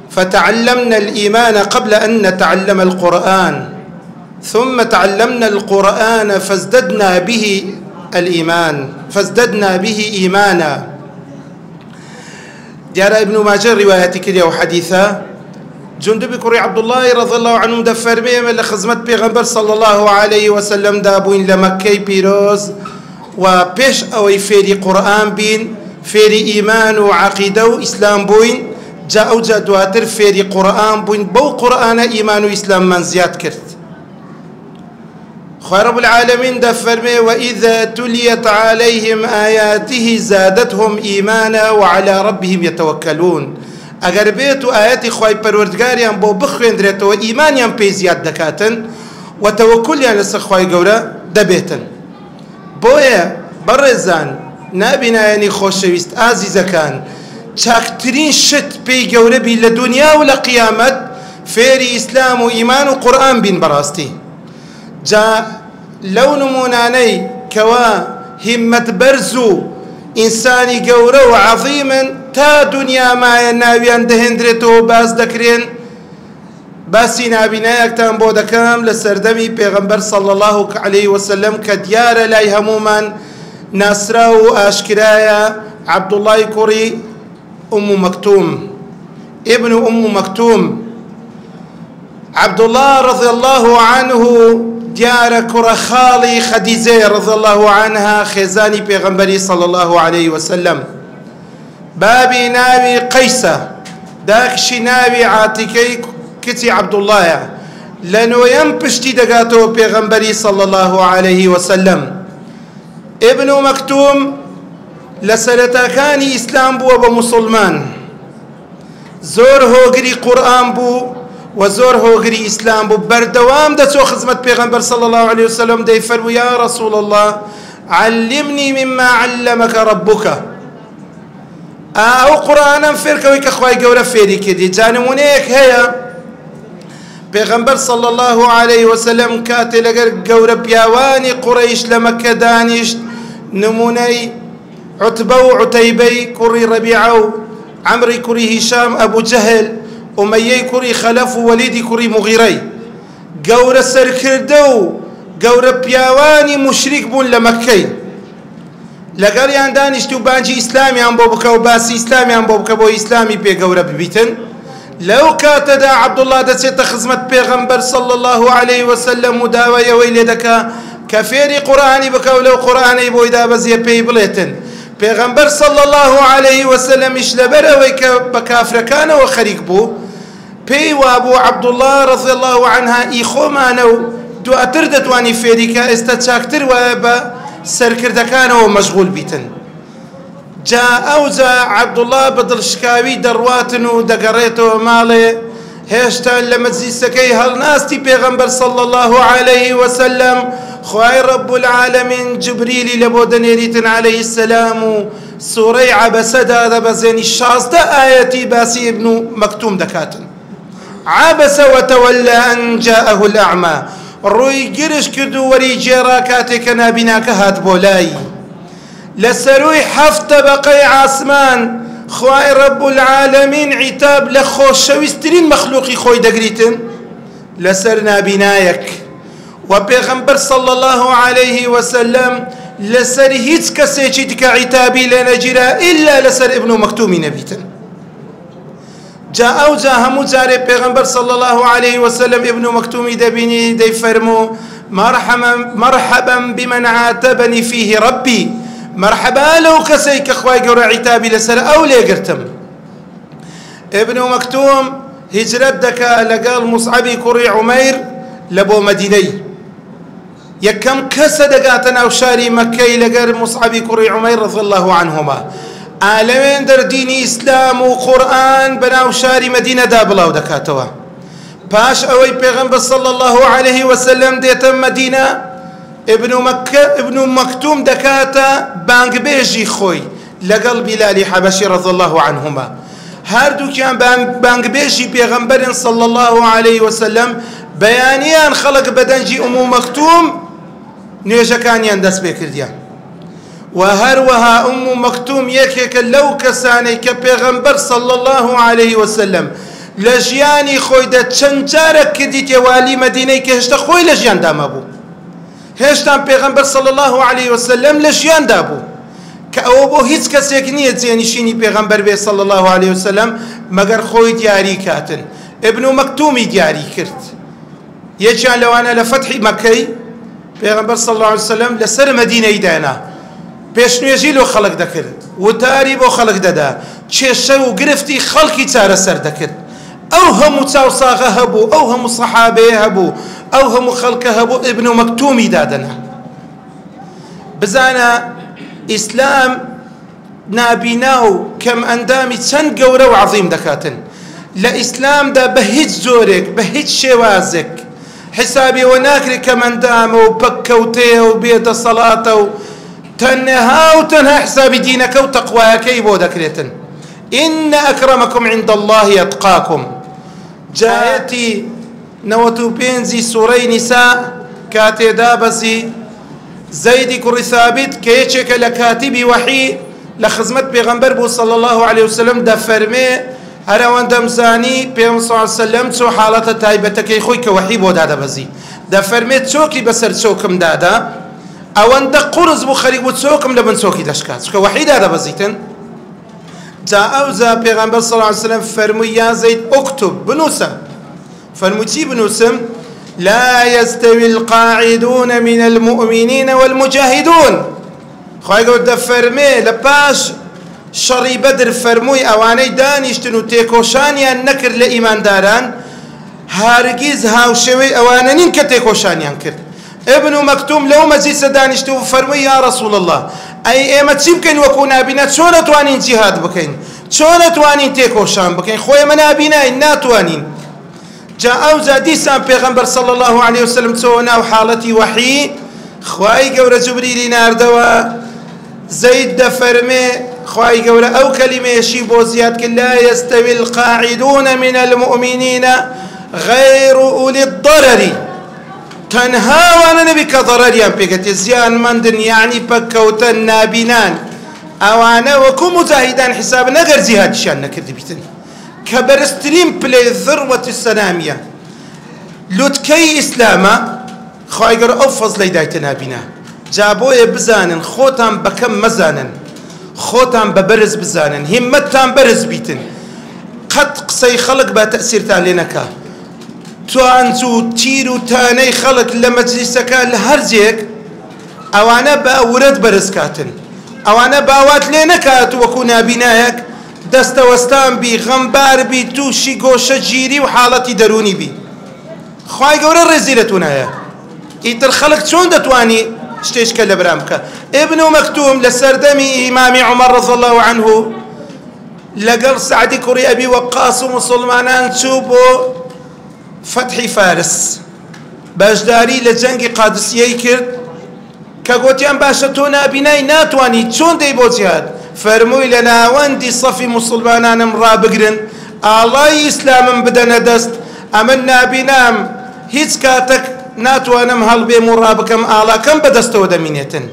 فتعلمنا الإيمان قبل أن نتعلم القرآن ثم تعلمنا القرآن فازددنا به إيمانا جاء ابن ماجه رواية كده وحديثة جندب كري عبد الله رضي الله عنه دفر بهم لخزمة بيغمبر صلى الله عليه وسلم دابوين لمكي بيروز وبيش أوي فيري قرآن بين فيري إيمان وعقيدة وإسلام بوين جاء أوجا دواتر فيري قرآن بوين بو قرآن إيمان وإسلام من زياد كرت خواه رب العالمين دفرمي وإذا تليت عليهم آياته زادتهم إيمانا وعلى ربهم يتوكلون اگر بيتو آياتي خواهي پروردگاريان بو بخوين دريتو إيمانيان بي زياد دكاتن وتوكليان لسر خواهي قورا دبيتن بويا برزان نابنا يعني خوشويست عزيزة كان چاكترين شت بي قورا بي لدنيا ولا قيامت فيري إسلام وإيمان وقرآن بين براستي جاء لو نموناني كوا همة برزو إنساني قورا وعظيما تا دنيا ما يناويان دهندرتو باز دكرين باسی نابینایەکتان بۆ دەکەم لە سەردەمی پێغەمبەر صلی الله عليه وسلم کە دیارە لای هەمومان ناسرا و ئاشکرایە عەبدوڵڵای کوڕی ئوم مەکتوم ابن ئوم مەکتوم عەبدوڵڵا رضی الله عنه دیارە کوڕە خاڵی خەدیجە رضی الله عنها خێزانی پێغەمبەری صلی الله عليه وسلم بابی ناوی قەیسە داکشی ناوی عاتیکەی کچی عەبدوڵڵایە لە نۆیەم پشتی دەگاتەوە پێغەمبەری صلی الله عليه وسلم ابن مەکتوم لە سەرەتاکانی ئیسلام بووە بە موسڵمان زۆر هۆگری قورئان بوو و زۆر هۆگری ئیسلام بوو بەردەوام دەچۆ خزمەت پێغەمبەر صلی الله عليه وسلم دەیفەرموو یا رسول الله علمني مما علمك ربك ئەو قورئانەم فێرکەوەی کە خوای گەورە فێری کردی جا نمونەیەک هەیە پێغەمبەر صلی الله عليه وسلم کاتێ لەگەر گەورە پیاوانی قوڕەیش لە مەککە دانیشت نمونەی عوتبە و عوتەیبەی کوڕی ڕەبیعە و عەمری کوڕی هیشام ئەبوو جەهل ئومەیەی کوڕی خەلەف و وەلیدی کوڕی موغیرەی گەورە سەرکردە و گەورە پیاوانی موشریک بوون لە مەککەی لەگەڵیان دانیشت و بانجی ئیسلامیان بۆ بکە و باسی ئیسلامیان بۆ بکە بۆ ئیسلامی پێ گەورە ببیتن لو كاتدا عبد الله دسيت خزمة بيغمبر صلى الله عليه وسلم وداوي ويلدك كفيري قرآني بك ولو قرآني بويدا بزي بي بليتن بيغمبر صلى الله عليه وسلم إشلبر ويك بكافر كان وخريق بو بي وابو عبد الله رضي الله عنها إيخو مانو دو أتردت واني فيريك استتشاكتر وابا سركردكان ومشغول بيتن جاء أوزا عبد الله بدل شكاوي درواتن ودقريته مالي هشتا لما تزيسكي هالناستي بيغمبر صلى الله عليه وسلم خواي رب العالمين جبريل لبودنيريتن عليه السلام سوري عبس دا بزين الشاص دا آياتي باسي ابن مكتوم دكاتن عبس وتولى أن جاءه الأعمى روي قرش كردو وري جيراكاتك نابناك هات بولاي لسروي حفت بقي عاسمان خواي رب العالمين عتاب لخوش شويسترين مخلوقي خوي دقريتن لسرنا بنايك وبيغمبر صلى الله عليه وسلم لسر هيتس كسيتك عتابي لنجرا إلا لسر ابن مكتوم نبيتن جاء أوجا همو جاري بيغمبر صلى الله عليه وسلم ابن مكتوم دبيني دي فرمو مرحبا بمن عاتبني فيه ربي مرحبا لو كسيك اخواي قرا عتابي لسر او لي قرتم ابن مكتوم هجرتك لقال مصعبي كري عمير لبو مديني يكم كسدقاتنا وشاري مكي لقال مصعبي كري عمير رضي الله عنهما عالمين در ديني اسلام وقرآن بناو شاري مدينة دابلا ودكاتوا باش اوي بيغمبر صلى الله عليه وسلم ديتم مدينة ابن مكتوم دكاتا بانق بيجي خوي لقل بلال حبشي رضي الله عنهما هاردو كان بانق بيجي بيغمبر صلى الله عليه وسلم بيانيان خلق بدنجي مكتوم نيجا كان يندس بكرديان وهروها مكتوم يكيك لو كساني كبيغمبر صلى الله عليه وسلم لجياني خوي دا تشنجارك كرديت يوالي مديني كهشتا خوي لجيان دامابو هێشتان پێغەمبەر صلى الله عليه وسلم لە ژیاندا بوو کە ئەوە بۆ هیچ کەسێک نییە جێنشینی پێغەمبەر بێ صلى الله عليه وسلم مەگەر خۆی دیاری کاتن ابن مەکتومی دیاری کرد یەکیان لەوانە لە فەتحی مەکەی پێغەمبەر صلى الله عليه وسلم لەسەر مەدینەی دانا پێشنوێژی لۆ خەڵک دەکرد وتاری بۆ خەڵک دەدا کێشە و گرفتی خەڵکی چارەسەر دەکرد ئەو هەموو چاوساغە هەبوو ئەو هەموو سەحابەیە هەبوو ئەو هەموو خەڵکە هەبوو ابن مەکتومی دادەنا بزانە ئیسلام نابینا و کەم ئەندامی چەند گەورە و عەظیم دەکاتن لە ئیسلامدا بە هیچ زۆرێک بە هیچ شێوازێک حسابیەوە ناکرێت کەم ئەندامە و پەککەوتەیە و بێدەسەڵاتە و تەنها حسابی دینەکە و تەقوایەکەی بۆ دەکرێتن إن أكرمكم عند الله أتقاكم جايتي نوتو بينزي سوري نساء كاتي دابزي زيد كري ثابت كيتشك لكاتبي وحي لخزمت بيغمبر بو صلى الله عليه وسلم دفرمي هروان دمزاني بيغمبر صلى الله عليه وسلم تسو حالة تايبتك يخوي كوحي بو دادا بزي دفرمي تسوكي بسر تسوكم دادا اوان دا قرز بو خريق بو تسوكم لبن سوكي داشكات كوحي دادا بزيتن جاء أوزا بيغمبر صلى الله عليه وسلم فرمي يا زيد اكتب بنوسم فرمتي بنوسم لا يستوي القاعدون من المؤمنين والمجاهدون خواهي قلت فرمي لباش شري بدر فرموي اواني دانيشتنو تيكوشانيان نكر لإيمان داران هارگيز هاوشوي اوانين كتيكوشانيان كر ابن مكتوم لو مجلس دانيشتو فرمي يا رسول الله أي إما تسيبكن وكونا بنا شون توانين جهاد بكين شون توانين تيكوشان بكين خويا منا بنا إنا توانين جاء أوزا ديسان بيغمبر صلى الله عليه وسلم تسونا وحالتي وحي خواي قورة جبريل ناردوا زيد دفرمي خواي قورة أو كلمة يشيبو زياد لا يستوي القاعدون من المؤمنين غير أولي الضرر تنها وانا نبي كضرر يان بيكت زيان مندن يعني بكوتن نابنان اوانا وكو مجاهدان حساب نغير جهاد شان نكرد بيتن كبرسترين بلاي ذروة السلامية لوتكي اسلاما خواهي او فضل دايت نابنا جابوه بزانن خوتان بكم مزانن خوتان ببرز بزانن همتان برز بيتن قەت قسەی خەڵک بە تەسیرتان لێ نەکا توانج و تیر و تانەی خەڵک لە مەجلیسەکە لە هەر جێک ئەوانە بە ورەت بەرزکاتن ئەوانە باوات لێ نەکات وەکو نابینایەک دەستەوەستان بی غەمبار بی تووشی گۆشە گیری و حاڵەتی دەرونی بی خوای گەورە ڕێزی لە توانایە ئیتر خەڵک چۆن دەتوانی شتێشکە لە برام بکە ئێبن و مەکتوم لە سەردەمی ئیمامی عومەر ڕەضی الله عنه لەگەڵ سعدی کوڕی ئەبی وەقاس و موسڵمانان چوو بۆ فتحی فارس بەشداری لە جەنگی قادسیەی کرد کە گوتیان باشە تۆ نابینای ناتوانی چۆن دەی بۆ جیهاد فەرمووی لە ناوەندی سەفی موسڵمانانم ڕابگرن ئاڵای ئیسلامم بدەنە دەست ئەمن نابینام هیچ کاتێک ناتوانم هەڵبێم و ڕابکەم ئاڵاکەم بەدەستەوە دەمینێتن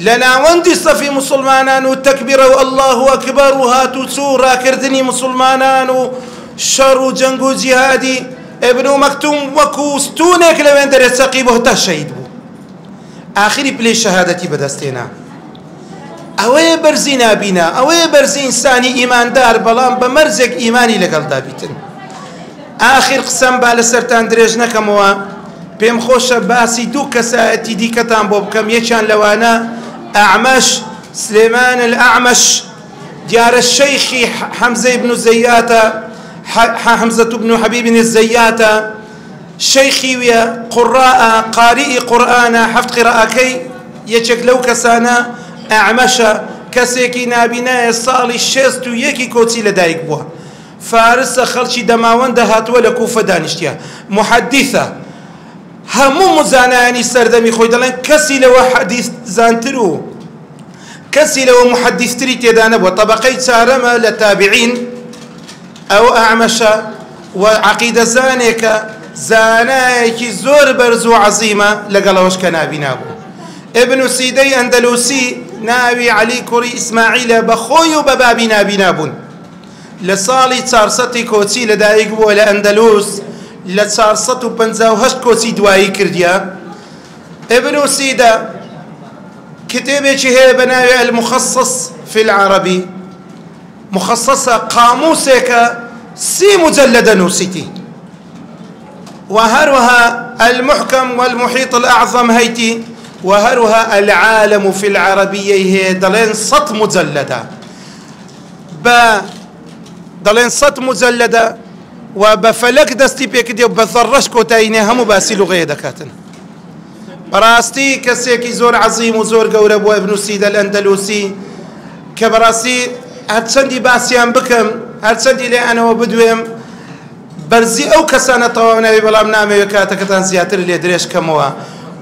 لە ناوەندی سەفی موسڵمانان و تەکبیرە و ئەڵڵاهو ئەکبەر و هات و چوو ڕاکردنی موسڵمانان و شەڕ و جەنگ و جیهادی ئێبن و مەکتوم وەکو ستونێک لەوێن دەرێت سەقی بۆ هەتا شەهید بوو ئاخری پلەی شەهادەتی بەدەستێنا ئەوەیە بەرزی نابینا ئەوەیە بەرزی ئینسانی ئیماندار بەڵام بە مەرزێک ئیمانی لەگەڵدا بیتن ئاخر قسەم با لەسەرتان درێژ نەکەمەوە پێم خۆشە باسی دوو کەسایەتی دیکەتان بۆ بکەم یەکیان لەوانە ئەعمەش سلێمان الأعمش دیارە شەیخی حەمزە بن زەیاتە حەمزە بن حەبیب الزەیاتە شەیخی ویە قوڕاءە قاریئی قورئانە حەفت قیرائەکەی یەکێک لەو کەسانە ئەعمەشە کەسێکی نابینایە ساڵی 61 کۆچی لەدایک بووە فارسە خەڵکی دەماوەندە هاتووە لە کوفە دانیشتیە محەدیثە هەموو مزانایانی سەردەمی خۆی دەڵێن کەسی لەوە حەدیث زانتر و کەسی لەوە محەدیثتری تێدا نەبووە طەبەقەی چارەمە لە تابعین ئەو ئەعمەشە و عەقیدە زانێکە زانایەکی زۆر بەرز و عەزیمە لەگەڵەوەش کە نابینا بوو ئێبن و سیدەی ئەندەلوسی ناوی عەلی کوڕی ئیسماعیلە بە خۆی و بە بابی نابینا بوون لە ساڵی 400 کۆچی لەدایک بووە لە ئەندەلوس لە 458 کۆچی دوایی کردیە ئێبن و سیدە کتێبێکی هەیە بە ناوی المخصص في العربي مخصصة قاموسێکە 30 مجلدە نووسیتی وهروها المحكم والمحيط الأعظم هيتي وهروها العالم في العربية هي دلين 100 مجلدة دلين 100 مجلدة وبفلك دستي بيكدي وبذرش كوتايني همو باسي لغة دكاتن براستي كسيكي زور عظيم وزور قورب وابن سيد الأندلسي كبراسي هرچەندی باسییان بکەم هەرچەندی لێ ئەنەوە بدوێم بەرزی ئەو کەسانە تەواو ناوی بەڵام نامەوێت کاتەکەتان زیاتر لێ درێژکەمەوە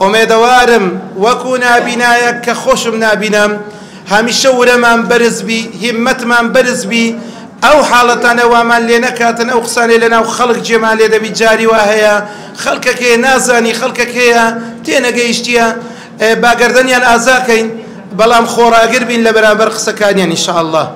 ئومێدەوارم وەکو نابینایە کە خۆشم نابینم هەمیشە ورەمان بەرز بی هیممەتمان بەرز بی ئەو حاڵەتانە وامان لێ نەکاتن ئەو قسانێ لەناو خەڵک جێمان لێ دەبی جاری وا هەیە خەڵکێک هەیە نازانی خەڵکێک هەیە تێنەگەیشتیە باگەردەنیان ئازاکەین بەڵام خۆراگر بین لە بەرامبەر قسەکانیان ئینشاءالله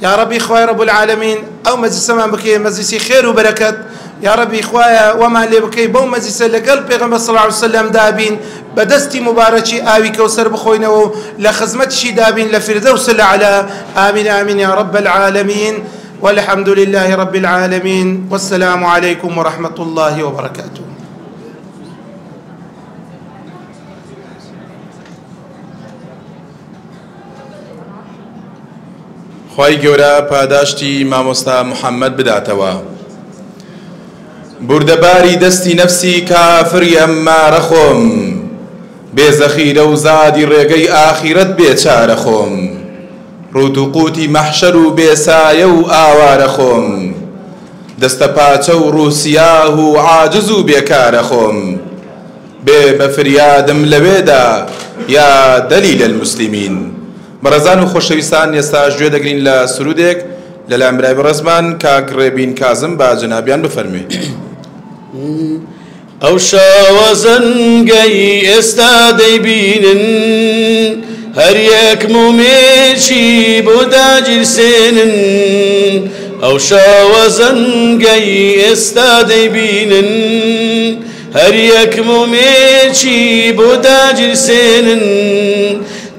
يا ربي خويا رب العالمين او مجلس ما بكي مجلس خير وبركات يا ربي خويا وما اللي بكي بو مجلس لقلب پیغمبر صلى الله عليه وسلم دابين بدستي مباركي اوي كوثر بخوينه لخدمتشي دابين لفردوس الاعلى امين امين يا رب العالمين والحمد لله رب العالمين والسلام عليكم ورحمة الله وبركاته. خوای گەورە پاداشتی مامۆستا محەممەد بداتەوە بوردەباری دەستی نەفسی کافری ئەممارە خۆم بێزەخیرە و زادی ڕێگەی ئاخیرەت بێچارە خۆم ڕوت و قوتی مەحشەر و بێسایە و ئاوارە خۆم دەستە پاچە و ڕووسیاه و عاجز و بێکارە خۆم بێ بە فریادم لەوێدا یا دەلیل المسلمین. بەڕێزان و خۆشەویستان ئێستاش گوێ دەگرین لە سرودێک لەلایەن برای بەڕێزمان کاک ڕێبین کازم با جەنابیان بفەرمێ. ئەو شاوە زەنگەی ئێستا دەیبینن هەر یەک مومێکی بۆ داگیرسێنن ئەو شاوە زەنگەی ئێستا دەیبینن هەر یەک مومێکی بۆ داگیرسێنن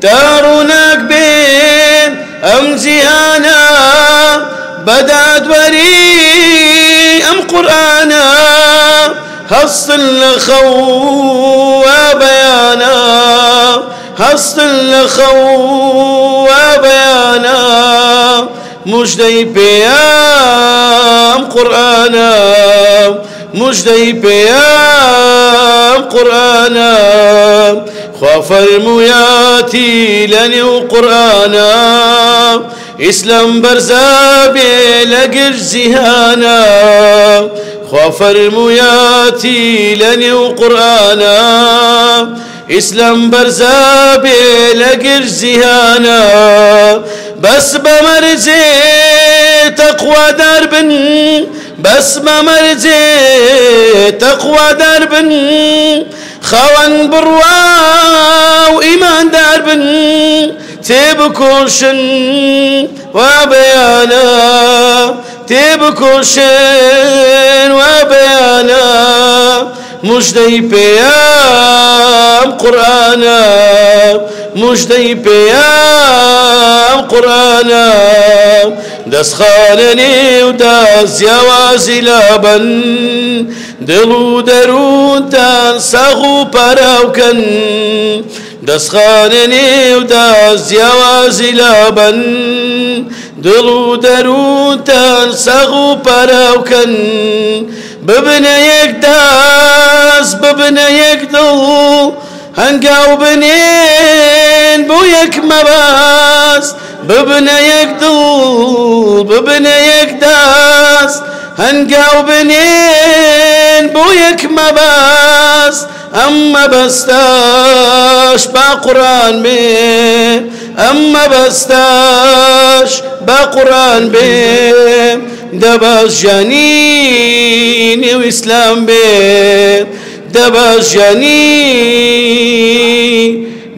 دارونك بين أم جهانا بدأت وري قرآنا هەستن لە خەوە بەیانە هەستن لە خەوە بەیانە مژدەی پێیان قورئانە مژدەی پێیان قورئانە خوا فەرموویەتی لە نێو قورئانە ئیسلام بەرزە بێ لە گرج جیهانە خوا فەرموویەتی لە نێو قورئانە ئیسلام بەرزە بێ لە گرج جیهانە بەس بە مەرجێ تەقوادار بن بەس بە مەرجێ تەقوادار بن خاوەن بڕوا و ئیماندار بن تێبکۆشن وا بەیانە تێبکۆشن وا بەیانە مژدەی پێیان قورئانە مژدەی پێیان قورئانە دەستخانە نێو دەستیاوازی لابن دڵ و دەروونتان سەغ و پەراوکەن دەستخانە نێو دەستیاوازی لابن دڵ و دەروونتان سەغ و پەراوکەن ببنە یەک دەست ببنە یەک دڵ هەنگاو بنێن بۆ یەک مەبەست ببنە یەک دڵ ببنە یەک دەست هەنگاو بنێن بۆ یەک مەبەست ئەم مەبەستەش با قورئان بێ ئەم مەبەستەش با قورئان بێ دەبەژێنی نێو ئیسلام بێ دەبەژێنی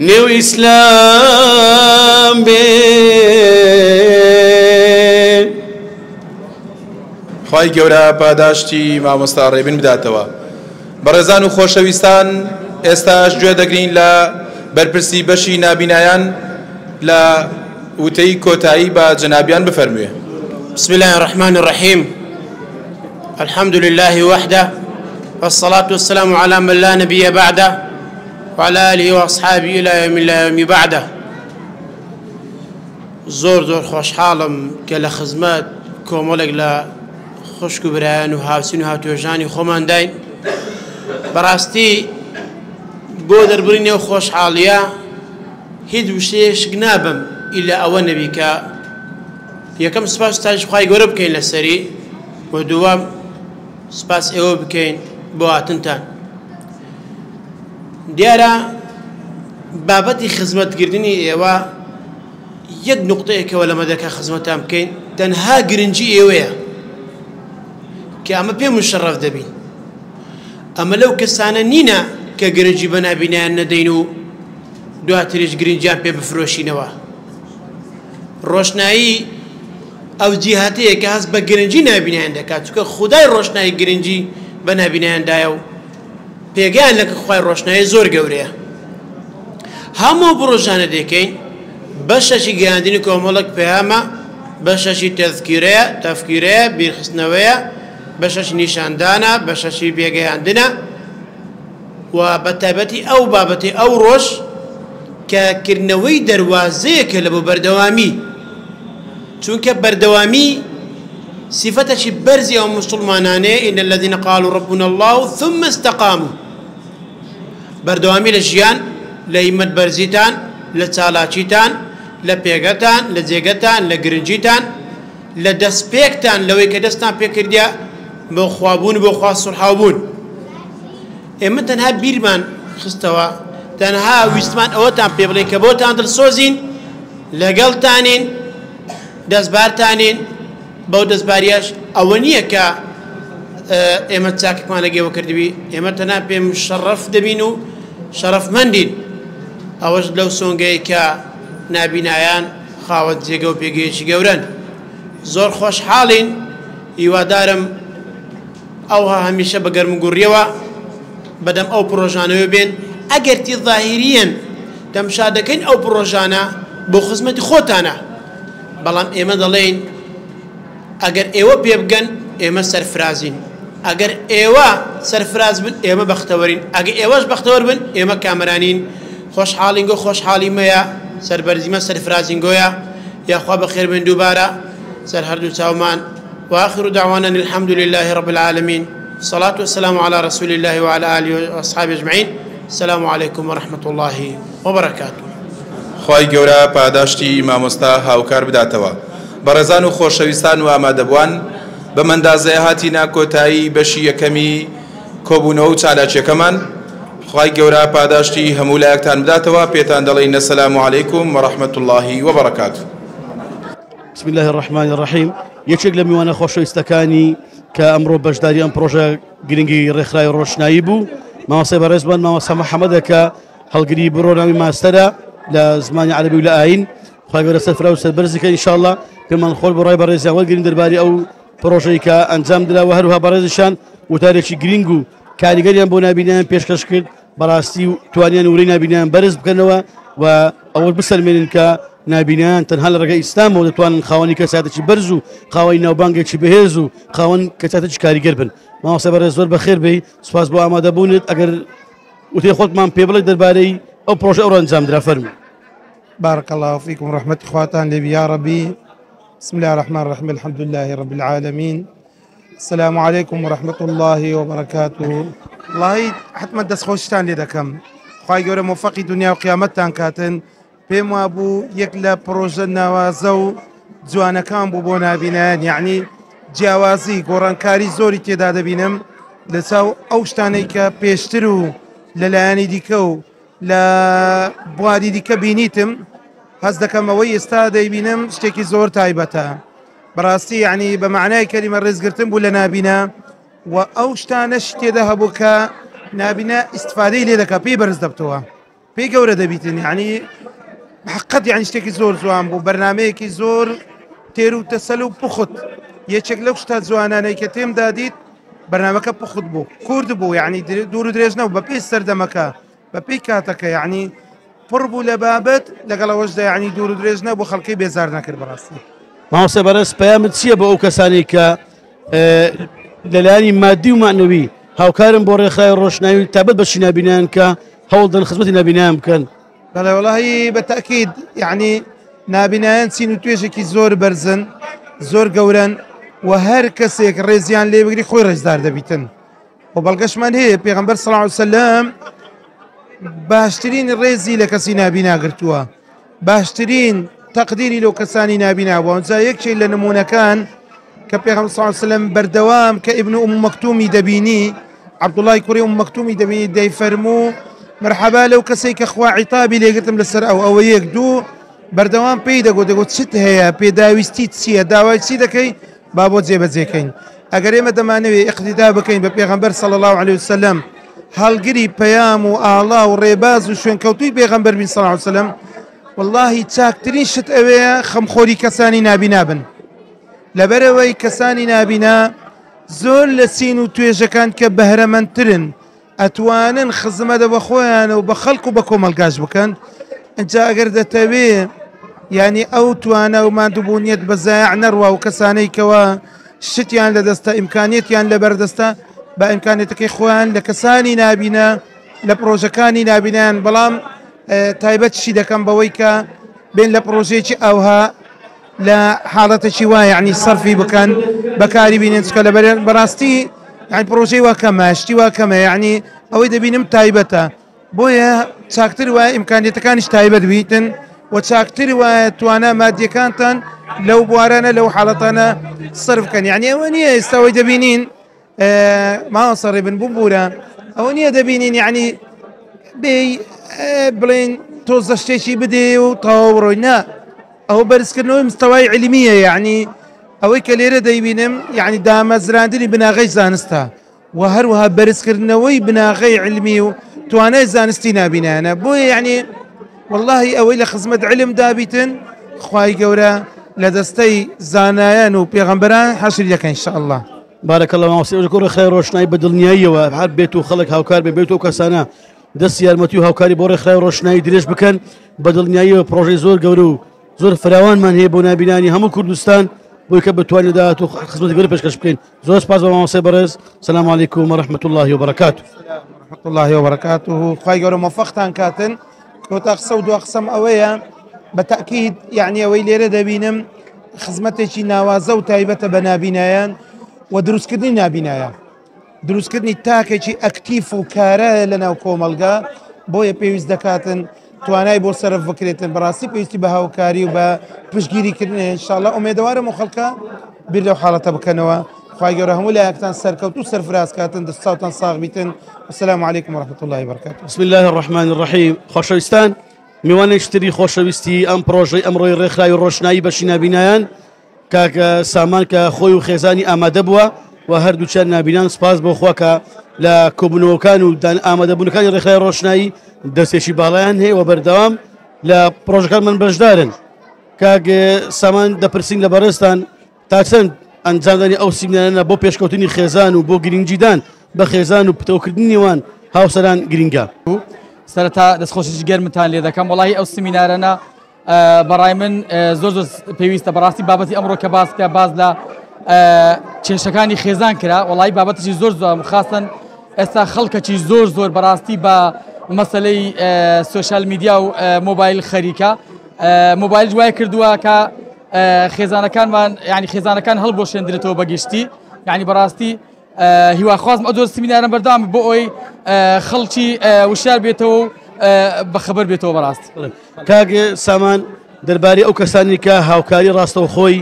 نێو ئیسلام بێ خوای گەورە پاداشتی مامۆستا ڕێبن بداتەوە. بەڕێزان و خۆشەویستان ئێستاش گوێ دەگرین لە بەرپرسی بەشی نابینایان لە وتەی کۆتایی بە جەنابیان بفەرموێ. بسم الله الرحمن الرحيم الحمد لله وحده والصلاة والسلام على من لا نبي بعده وعلى آله وأصحابه إلى يوم لا يوم بعده زۆر خۆشحاڵم کە لە خزمەت کۆمەڵێک لە خوشک و برایان و هاوسین و هاوتۆژانی خۆمان داین بەڕاستی بۆ دەربڕینەوە خۆشحاڵیە هیچ وشەیەشک نابم ئیلا ئەوە نەبی کە یەکەم سپاس تاج خوای گەورە بکەین لەسەری و دووەم سپاس ئێوە بکەین بۆ هاتنتان. دیارە بابەتی خزمەتکردنی ئێوە یەک نوقتەیەکەوە لەمە دەکا خزمەتان بکەین تەنها گرنگی ئێوەیە کە ئەمە پێم مشەڕەف دەبین. ئەمە لەو کەسانە نینە کە گرنگی بە نابینایان نەدەین و دواتریش گرنگیان پێ بفرۆشینەوە. ڕۆشنایی ئەو جیهاتەیە کە هەست بە گرنگی نابینایان دەکات چونکە خودای ڕۆشنایی گرنگی بە نابینایاندایە و پێگەیان لەکە خوای ڕۆشنایی زۆر گەورەیە. هەموو بڕۆژانە دەکەین بەشەشی گەیاندنی کۆمەڵک پەیامە بەشەشی تەفکیرەیە بیرخستنەوەیە بەشەشی نیشاندانە بەشەشی بێگەیاندنە و بەتایبەتی ئەو بابەتی ئەو ڕۆژ کە کردنەوەی دەواازەیەکە لە بۆ بەردەوامی چونکە بەردەوامی صفتەشی بەرزی ئەو مسلمانانەیە ئین الذين قالوا ربنا الله ثم استقاموا بەردەوامی لە ژیان لە هیمەت بەرزیتان لە چالاکیتان لە پێگەتان لە جێگەتان لە گرنگیتان لە دەستپێکتان لەوەی کە دەستان پێکردیا بۆ خوابوون بۆ خوا سوڵحاوبوون. ئێمە تەنها بیرمان خستەوە تەنها ویستمان ئەوەتان پێ بڵێن کە بۆتان دڵسۆزین لەگەڵتانین دەستبارتانین بەو دەستباریەش ئەوە نییە کە ئێمە چاکێکمان لەگەوە کردوی ئێمە تەنها پێم شەڕەف دەبین و شەڕەفمەندین. ئەوەش لەو سۆنگەیە کە نابینایان خاوەن جێگە و پێگەیەکی گەورەن. زۆر خۆشحاڵین هیوادارم ئەوها هەمیشە بە گەرم و گوڕیەوە بەدەم ئەو پرۆژانەوە بێن ئەگەرتی ظاهریەن تەمشا دەکەین ئەو پرۆژانە بۆ خزمەتی خۆتانە بەڵام ئێمە دەڵێین ئەگەر ئێوە پێ بگەن ئێمە سەرفرازین ئەگەر ئێوە سەرفراز بن ئێمە بەختەوەرین ئەگەر ئێوەش بەختەوەر بن ئێمە کامەرانین خۆشحاڵینگۆ خۆشحاڵیمەیە سەربەرزیمە سەرفرازینگۆیە یاخوا بەخێر بن دووبارە سەر هەردوو چاومان وآخر دعوانا الحمد لله رب العالمين الصلاة والسلام على رسول الله وعلى آله وأصحابه أجمعين السلام عليكم ورحمة الله وبركاته خی گەورە پاداشتی مامۆستا هاوکار بداتەوە بەڕێزان و خۆشەویستان و ئامادەبووان بە مەندازەیە هاتینا کۆتایی بەشی یەکەمی کۆبوونەوە و چالاکیەکەمان خی گەورە پاداشتی هەموو لایەکتان بداتەوە پێتان دەڵێن السلام عليكم ورحمة الله وبركاته بسم الله الرحمن الرحيم یەکێک لە میوانە خۆشەویستەکانی کە ئەمڕۆ بەشداری ئەم پرۆژە گرنگی ڕێکخراوی ڕۆشنایی بوو مامۆستای بەڕێزمان مامۆستا محەممەدە کە هەڵگری بڕۆناوی ماستەرە لە زمانی عەرەبی و لە ئاین خوا گەورە سەرفراو سەربەرزیکە ئینشاءڵڵا پێمان خۆش بە ڕای بەڕێزیان وەرگرین دەرباری ئەو پرۆژەی کە ئەنجام دراوە هەروها بەڕێزیشان وتارێکی گرنگ و کاریگەریان بۆ نابینیان پێشکەش کرد بەڕاستی و توانیان وڕی نابینیان بەرز بکەنەوە و ئەوە بسەلمێنن کە نابینیان تەنها لە ڕێگەی ئیسلامەوە دەتوانن خاوەنی کەساتێکی بەرز و خاوەنی ناوبانگێکی بەهێز و خاوەن کەساتێکی کاریگەر بن مامۆستا بەڕێز زۆر بەخێر بێ سوپاس بۆ ئامادەبوونت ئەگەر وتەی خۆتمان پێ بڵێ دەربارەی ئەو پرۆژە ئەوڕە ئەنجام درا فەرموو بارك الله فيكم ورحمة إخواتان لي يا ربي بسم الله الرحمن الرحيم الحمد لله رب العالمين السلام عليكم ورحمة الله وبركاته والله حتما دەست خۆشتان لێ دەکەم خوای گەورە موفقی دنیا و قیامەتتان کاتن پێم وابوو یەک لە پرۆژە ناوازە و جوانەکان بوو بۆ نابینەیان یعنی جیاوازی گۆڕانکاری زۆری تێدا دەبینم لەچاو ئەو شتانەی کە پێشتر و لەلایەنی دیکە و لە بواری دیکە بینیتم هەز دەکەمەوەی ئێستا دەیبینم شتێکی زۆر تایبەتە بەڕاستی یعنی بە معنای کەلیمە ڕێزگرتن بوو لە نابینە و ئەو شتانەش تێدا هەبوو کە نابینە ئیستفادەی لێ دەکات پێی بەرز دەبتەوە پێی گەورە دەبیتن یعنی حقت یعنی شتێکی زۆر جوان بوو بەرنمەیەکی زۆر تێر و تەسەل و پوخت یەکێک لەو شتە جوانانەی کە تێمدا دیت بەرنمەکە پوخت بوو کورد بوو یعنی دوور و درێژ نەبوو بە پێی سەردەمەکە بە پێی کاتەکە یعنی پڕ بوو لە بابەت لەگەڵەوەشدا یعنی دوور و درێژ نەبوو خەڵکی بێزار نەکرد بەڕاستی مامۆستا بەڕێز پەیامت چییە بە ئەو کەسانی کە لەلایەنی مادی و معنەوی هاوکارم بۆ ڕێکخراوی ڕۆشنایی تابەت بەشی نابینیان کە هەوڵ دەن خزمەتی نابینیان بکەن بەڵێ وەڵاهی بەتەکید یعنی نابینایان چین و توێژێکی زۆر بەرزن زۆر گەورن و هەر کەسێک ڕێزیان لێ بگری خۆی ڕێزدار دەبیتن و بەڵگەشمان هەیە پێغەمبەر صلی الله علیه وسلم باشترین ڕێزی لە کەسی نابینا گرتووە باشترین تەقدیری لەو کەسانی نابینا بووە ئەوجا یەکێک لە نمونەکان کە پێغەمبەر صلی الله علیه وسلم بەردەوام کە ئیبن ئوم مەکتومی دەبینی عەبدوڵڵای کوڕی ئوم مەکتومی دەبینی دەیفەرموو مرحبا لەو کەسێک کە خوا عیتابی لێگرتم لەسەر ئەوە یەک دوو بەردەوام پێی دەگوت چت هەیە پێداویستیت چییە داوای چی دەکەی با بۆ جێبەجێکەین ئەگەر ئێمە دەمانەوێت ئیقتیدا بکەین بە پێغەمبەر صلی الله علیه وسلم هەڵگری پەیام و ئاڵا و ڕێباز و شوێنکەوتووی پێغەمبەر بین صلی الله علیه وسلم واللهی چاکترین شت ئەوەیە خەمخۆری کەسانی نابینا بن لەبەرەوەی کەسانی نابینا زۆر لە سین و توێژەکان کە بەهرەمەندترن ئەتوانن خزمەتە بە خۆیان و بە خەڵک و بە کۆمەلگاش بکەن ئەجا ئەگەر دەتەوێ ینی ئەو توانە و مادووبوونیت بە زایع نەڕوا و کەسانەی کەوە شتیان لە دەستە ئیمکانیەتیان لەبەردەستە بە ئیمکانێتەکەی خۆیان لە کەسانی نابینە لە پرۆژەکانی نابینیان بەڵام تایبەتشی دەکەم بەوەی کە بین لە پرۆژێکی ئەوها لە حاڵەتێکی وایە یعنی سەرفی بکەن بەکاری بینێن چکە لە بەڕاستی یعنی پرۆژەی وا کەمە شتی وا کەمە یعنی ئەوەی دەبینم تایبەتە بۆیە چاکتر وایە ئیمکانیەتەکانیش تایبەت بیتن و چاکتر وایە توانە مادیەکانتان لەو بوارانە لەو حاڵەتانە سەرفکەن یعنی ئەوە نییە ئێستاەوەی دەبینین ماوەسەڕێ بن بووبورە ئەوە نییە دەبینین یعنی بێ بڵێن تۆزە شتێکی بدێ و تەواو بڕۆی نا ئەوە بەرزکردنەوەی مستەوای علمیە یعنی ئەوەی کە لێرە دەیبینم یعنی دامەزراندنی بناغەی زانستە و هەروەها بەرزکردنەوەی بناغەی علمی و توانای زانستی نابینانە بۆیە یعنی واللهی ئەوەی لە خزمەت علم دابیتن خوای گەورە لە دەستەی زانایان و پێغەمبەران حەشری دەکەن ئینشاءالله بارك الله مامۆستا کوڕ ڕێکخراوی ڕۆشنایی بە دڵنیاییەوە هەر بێت و خەڵک هاوکار بێت و کەسانە دەست یارمەتی و هاوکاری بۆ ڕێکخراوی ڕۆشنایی درێژ بکەن بە دڵنیاییەوە پرۆژەی زۆر گەورە و زۆر فراوانمان هەیە بۆ نابینانی هەموو کوردستان بۆی کە بتوانین داهاتوو خزمەتی گەورەی پێشکەش بکەین. زۆر سپاس بە مامۆستای بەڕێز. سلام علیکم ورحمة الله وبركاته. ورحمة الله وبركاته. خواهی گەورە موفقتان کاتن. کۆتا قسە و دوا قسەم ئەوەیە بەتەئکید یعنی ئەوەی لێرە دەبینم خزمەتێکی ناوازە و تایبەتە بە نابینایان و دروستکردنی نابینایە. دروستکردنی تاکێکی ئەکتیف و کارە لەناو کۆمەلگا بۆیە پێویست دەکاتن توانای بۆ سەرف بکرێتن بەڕاستی پێویستی بە هاوکاری و بە پشتگیریکردن ئینشاءالله ئومێدەوارم و خەڵکە بیر لەو حاڵەتە بکەنەوە. خواهی گەورە هەموو لایەکتان سەرکەوت و سەرفراز کاتن دەستاوتان ساغ بیتن. السلام عليكم ورحمة الله وبركاته. بسم الله الرحمن الرحيم. خۆشەویستان میوانێکتری خۆشەویستی ئەم پرۆژەی ئەمڕۆی ڕێکخراوی ڕۆشنایی بەشی نابینایان کاکە سامان کە خۆی و خێزانی ئامادە بووە و هەردووچار نابینان سپاس بۆ خوا کە لە کۆبوونەوەکان و ئامادەبوونەکانی ڕێکخراوی ڕۆشنایی دەستێکی باڵیان هەیە و بەردەوام لە پرۆژەکان من بەشدارن. کاک سامان دەپرسین لە بەڕێستان تا چەند ئەنجامدانی ئەو سیمینارانە بۆ پێشکەوتنی خێزان و بۆ گرنگجیدان بە خێزان و پتەوکردنی نێوان هاوسەران گرنگە. سەرەتا دەستخۆشی گەرمتان لێ دەکەم. وڵی ئەو سمینارانە بەڕای من زۆر پێویستە بەڕاستی بابەتی ئەمڕۆ کە باسکە باز لە کێشەکانی خێزان کرا. وڵی بابەتشی زۆر زۆر مخاستن ئێستا خەڵکەکی زۆر بەڕاستی بە مەسلەی سوۆشال میدیا و مۆبایل خەریکە مۆبایل جوای کردووە کە خێزانەکانمان ینی خێزانەکان هەڵبۆشێندرێتەوە بەگشتی. یعنی بەڕاستی هیواخوازم ئەو جۆر سمینارە بەردەوام بۆ ئەوی خەڵکی وشار بێتەوە و بەخەبەر بێتەوە بەڕاست. کاک سامان دەربارەی ئەو کەسانی کە هاوکاری ڕاستەوخۆی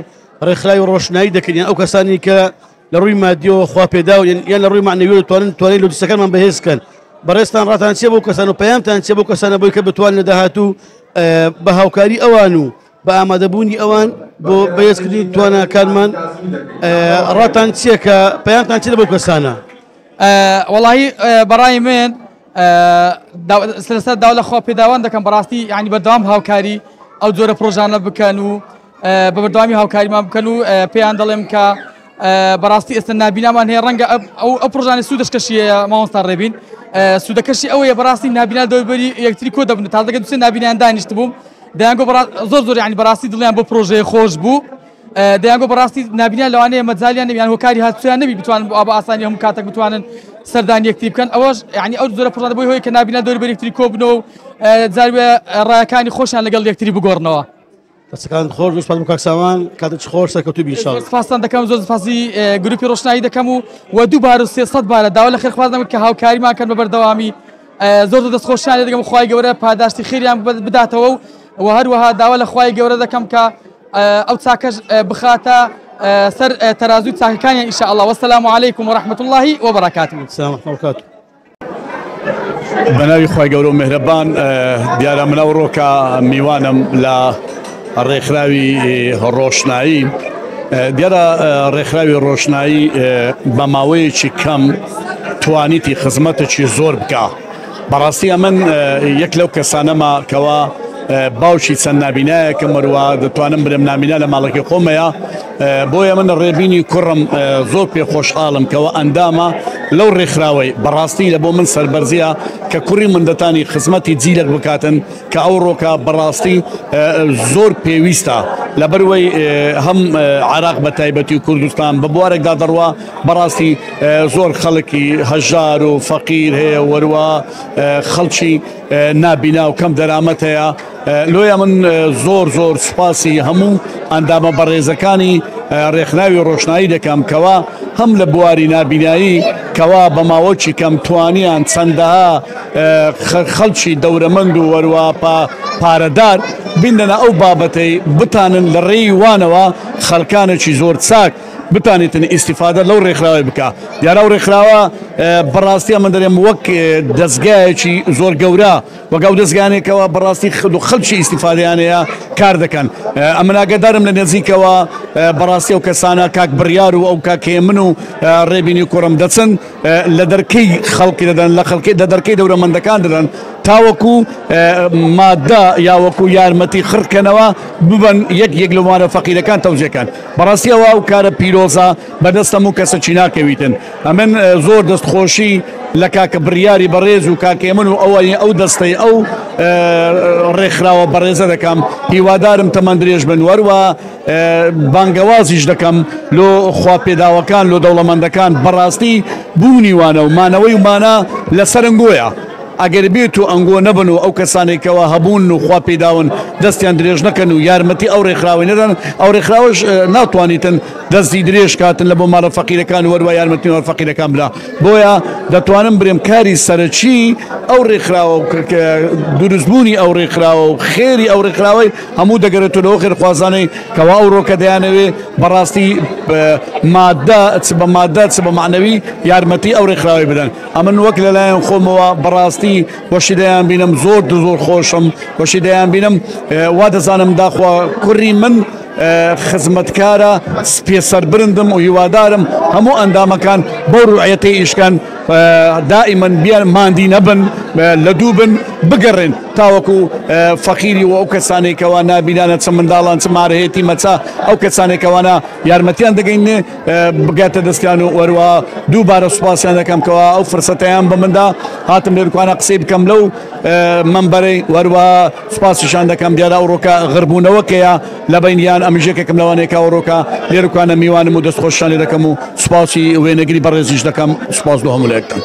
ڕێکخراوی ڕۆشنایی دەکەن ئەو کەسانی کە لە ڕووی مادیەوە خوا پێدا و یان لە ڕووی معنەوی توانین لۆجستەکانمان بەهێزکەن بەڕێستان ڕاتان چێ بۆ کەسان و پەیامتان چێ بۆ کەسانە بۆی کە بتوانن لە داهاتوو بە هاوکاری ئەوان و بە ئامادەبوونی ئەوان بۆ بەهێزکردنی توانەکانمان ڕاتان چییە کە پەیامتان چێ لە بۆ کەسانە؟ وەڵاهی بەڕای من سلسلە داوا لە خوا پێداوان دەکەم بەڕاستی یعنی بەردەوام هاوکاری ئەو جۆرە پرۆژانە بکەن و بە بەردەوامی هاوکاریمان بکەن و پێیان دەڵێم کە بەڕاستی ئێستا نابینامان هەیە ڕەنگە ئەو پرۆژانە سوودەشکەشیە مامۆستا ڕێبین سوودەکەشی ئەوەیە بەڕاستی نابینا دەوری یەکتری کۆ دەبن تا دەگەن دوسێ نابینیان دانیشت بووم دەیانگۆ زۆر یعنی بەڕاستی دڵیان بۆ پرۆژەیە خۆش بوو دەیانگۆ بەڕاستی نابینیان لەوانەیە مەجالیان نەبیان هۆکاری هاتوویان نەبی بتوانن بە ئاسانی هەموو کاتێک بتوانن سەردانی یەکتری بکەن ئەوەش یعنی ئەو زۆرە پرۆژانە بۆی هۆی کە نابینا دەوری بەر یەکتری کۆ بنەوە و جاروێ ڕایەکانی خۆشیان لەگەڵ یەکتری بگۆڕنەوە. دەستەکان خۆش سپاس بۆ کاک سامان کاتێک خۆش سەرکەوتوو ئینشاڵڵا. سپاسان دەکەم زۆر سپاسی گروپی ڕۆشنایی دەکەم و 2 و 300 بارە داوا لە خێرخوازم کە هاوکاریمان کەن بە بەردەوامی زۆر دەستخۆشیان لێ دەکەم خوای گەورە پاداشتی خێریان بداتەوە و هەروەها داوا لە خوای گەورە دەکەم کە ئەو چاکەش بخاتە سەر تەرازوی چاکەکانیان ئینشاءالله. وەسەلام عەلەیکم وەڕەحمەت الله وبەرەکاتوه. سلام وبرکاته. بەناوی خوای گەورە و میهرەبان دیارە منەوڕۆکە میوانم لە ڕێکخراوی ڕۆشنایی دیارە ڕێکخراوی ڕۆشنایی بە ماوەیەکی کەم توانیتی خزمەتێکی زۆر بکە. بەڕاستی ئەمن یەک لەو کەسانەمە کەوا باوکی چەند نابینایەکەم وەروە دەتوانم برم نابینا لە ماڵێکی خۆمەیە بۆیە من ڕێبینی کوڕم زۆر پێ خۆشحاڵم کەەوە ئەندامە لەو ڕێکخراوەی بەڕاستی لە بۆ من سەربەرزیە کە کوڕی مندەتانی خزمەتی جیلک بکاتن کە ئەو ڕۆکە بەڕاستی زۆر پێویستە لەبەروەی هەم عراق بە تایبەتی و کوردستان بە بوارێکدا دەڕوە بەڕاستی زۆر خەڵکی هەژار و فەقیر هەیە وەروە خەڵکی نابینا و کەم دەرامەت هەیە لۆیە من زۆر سپاسی هەموو ئەندامە بەڕێزەکانی ڕێکخراوی ڕۆشنایی دەکەم کەوا هەم لە بواری نابینایی کەوا بە ماوەکی کەم توانیان چەندەها خەڵکی دەورەمەند و وەروە پارەدار بینەنە ئەو بابەتەی بتانن لە ڕێی وانەوە خەڵکانێکی زۆر چاک بتانێتن ئیسیفادە لەو ڕێکخراوی بکە. دیارە ئەو ڕێکخراوە بەڕاستی من دەرێم وەک دەستگایەکی زۆر گەورە وەگەڵ دەستگانێکەوە بەڕاستی خەڵکی ئیسیفادیانەیە کار دەکەن. ئەمە ئاگادارم لە نێزیکەوە بەڕاستی ئەو کەسانە کاک بڕیار و ئەو کاکێ من و ڕێبینی کوڕم دەچن لە دەرکەی خەڵکی دەدەن لە خەڵکی لە دەرکەی دەورەمەندەکان دەدەن تاوەکو مادە یاوەکو یارمەتی خڕکەنەوە ببن یەک لەوانە فەقیرەکان تەوجێکان. بەڕاستی ئەوە ئەو کارە پیرۆزە بەدەستەم و کەسە چی ناکەویتن. ئەمن زۆر دەستخۆشی لە کاکە بڕیاری بەڕێز و کاکێمن و ئەو دەستەی ئەو ڕێکخراوە بەڕێزە دەکەم هیوادارم تەمەند درێژ بن وەروە بانگەوازیش دەکەم لۆ خواپێداوەکان لۆ دەوڵەمەندەکان بەڕاستی بوونی وانە و مانەوەی ومانە لە سەرنگۆیە ئەگەر بێت و ئەنگۆ نەبن و ئەو کەسانێکەوە هەبوون و خوا پێداون دەستیان درێژ نەکەن و یارمەتی ئەو ڕێکخراوی نەدەن ئەو ڕێکخراوەش ناتوانیتن دەستی درێژ کاتن لە بۆ ماڵە فەقیرەکان وەروە یارمەتی ماڵە فەقیرەکان بلا بۆیە دەتوانم برێم کاری سەرەکی ئەو ڕێکخراوە دروستبوونی ئەو ڕێکخراوە و خێری ئەو ڕێکخراوەی هەموو دەگەرێتەوە خێرخوازانەی کەوا ئەو ڕۆکە دەیانەوێ بەڕاستی مادە بە مادە بە معنەوی یارمەتی ئەو ڕێکخراوی بدەن ئەمن وەک لەلایەن خۆمەوە بەڕاستی وەشی دەیان بینم زۆر خۆشم وەشی دەیان بینم وا دەزانم داخوا کوڕی من خزمەتکارە پێسەر برندم و هیوادارم هەموو ئەندامەکان بۆ ڕوعەتی ئیشکان دائما بیان ماندی نەبن لە دوو بن بگەڕێن تاوەکو فەقیری و ئەو کەسانێکەوە نابینانە چ منداڵان چ مارەهێتی مەچا ئەو کەسانێکەوەە یارمەتیان دەگەینێ بگاتە دەستیان و وەروە دووبارە سوپاسیان دەکەم کەەوە ئەو فرسەتیان بە مندا هاتم لێرکوانە قسەی بکەم لەو منبەرەی وەروە سوپاسیشان دەکەم دیارە ئەو ڕۆکە غڕبوونەوەکەیە لە بینیان ئەمیژێکێکم لەوانێکا و ڕۆکە لێرکوانە میوانم و دەستخۆشیان لێ دەکەم و سوپاسی وێنەگری بەڕێزیش دەکەم سوپاس بۆ هەموو لایەکتان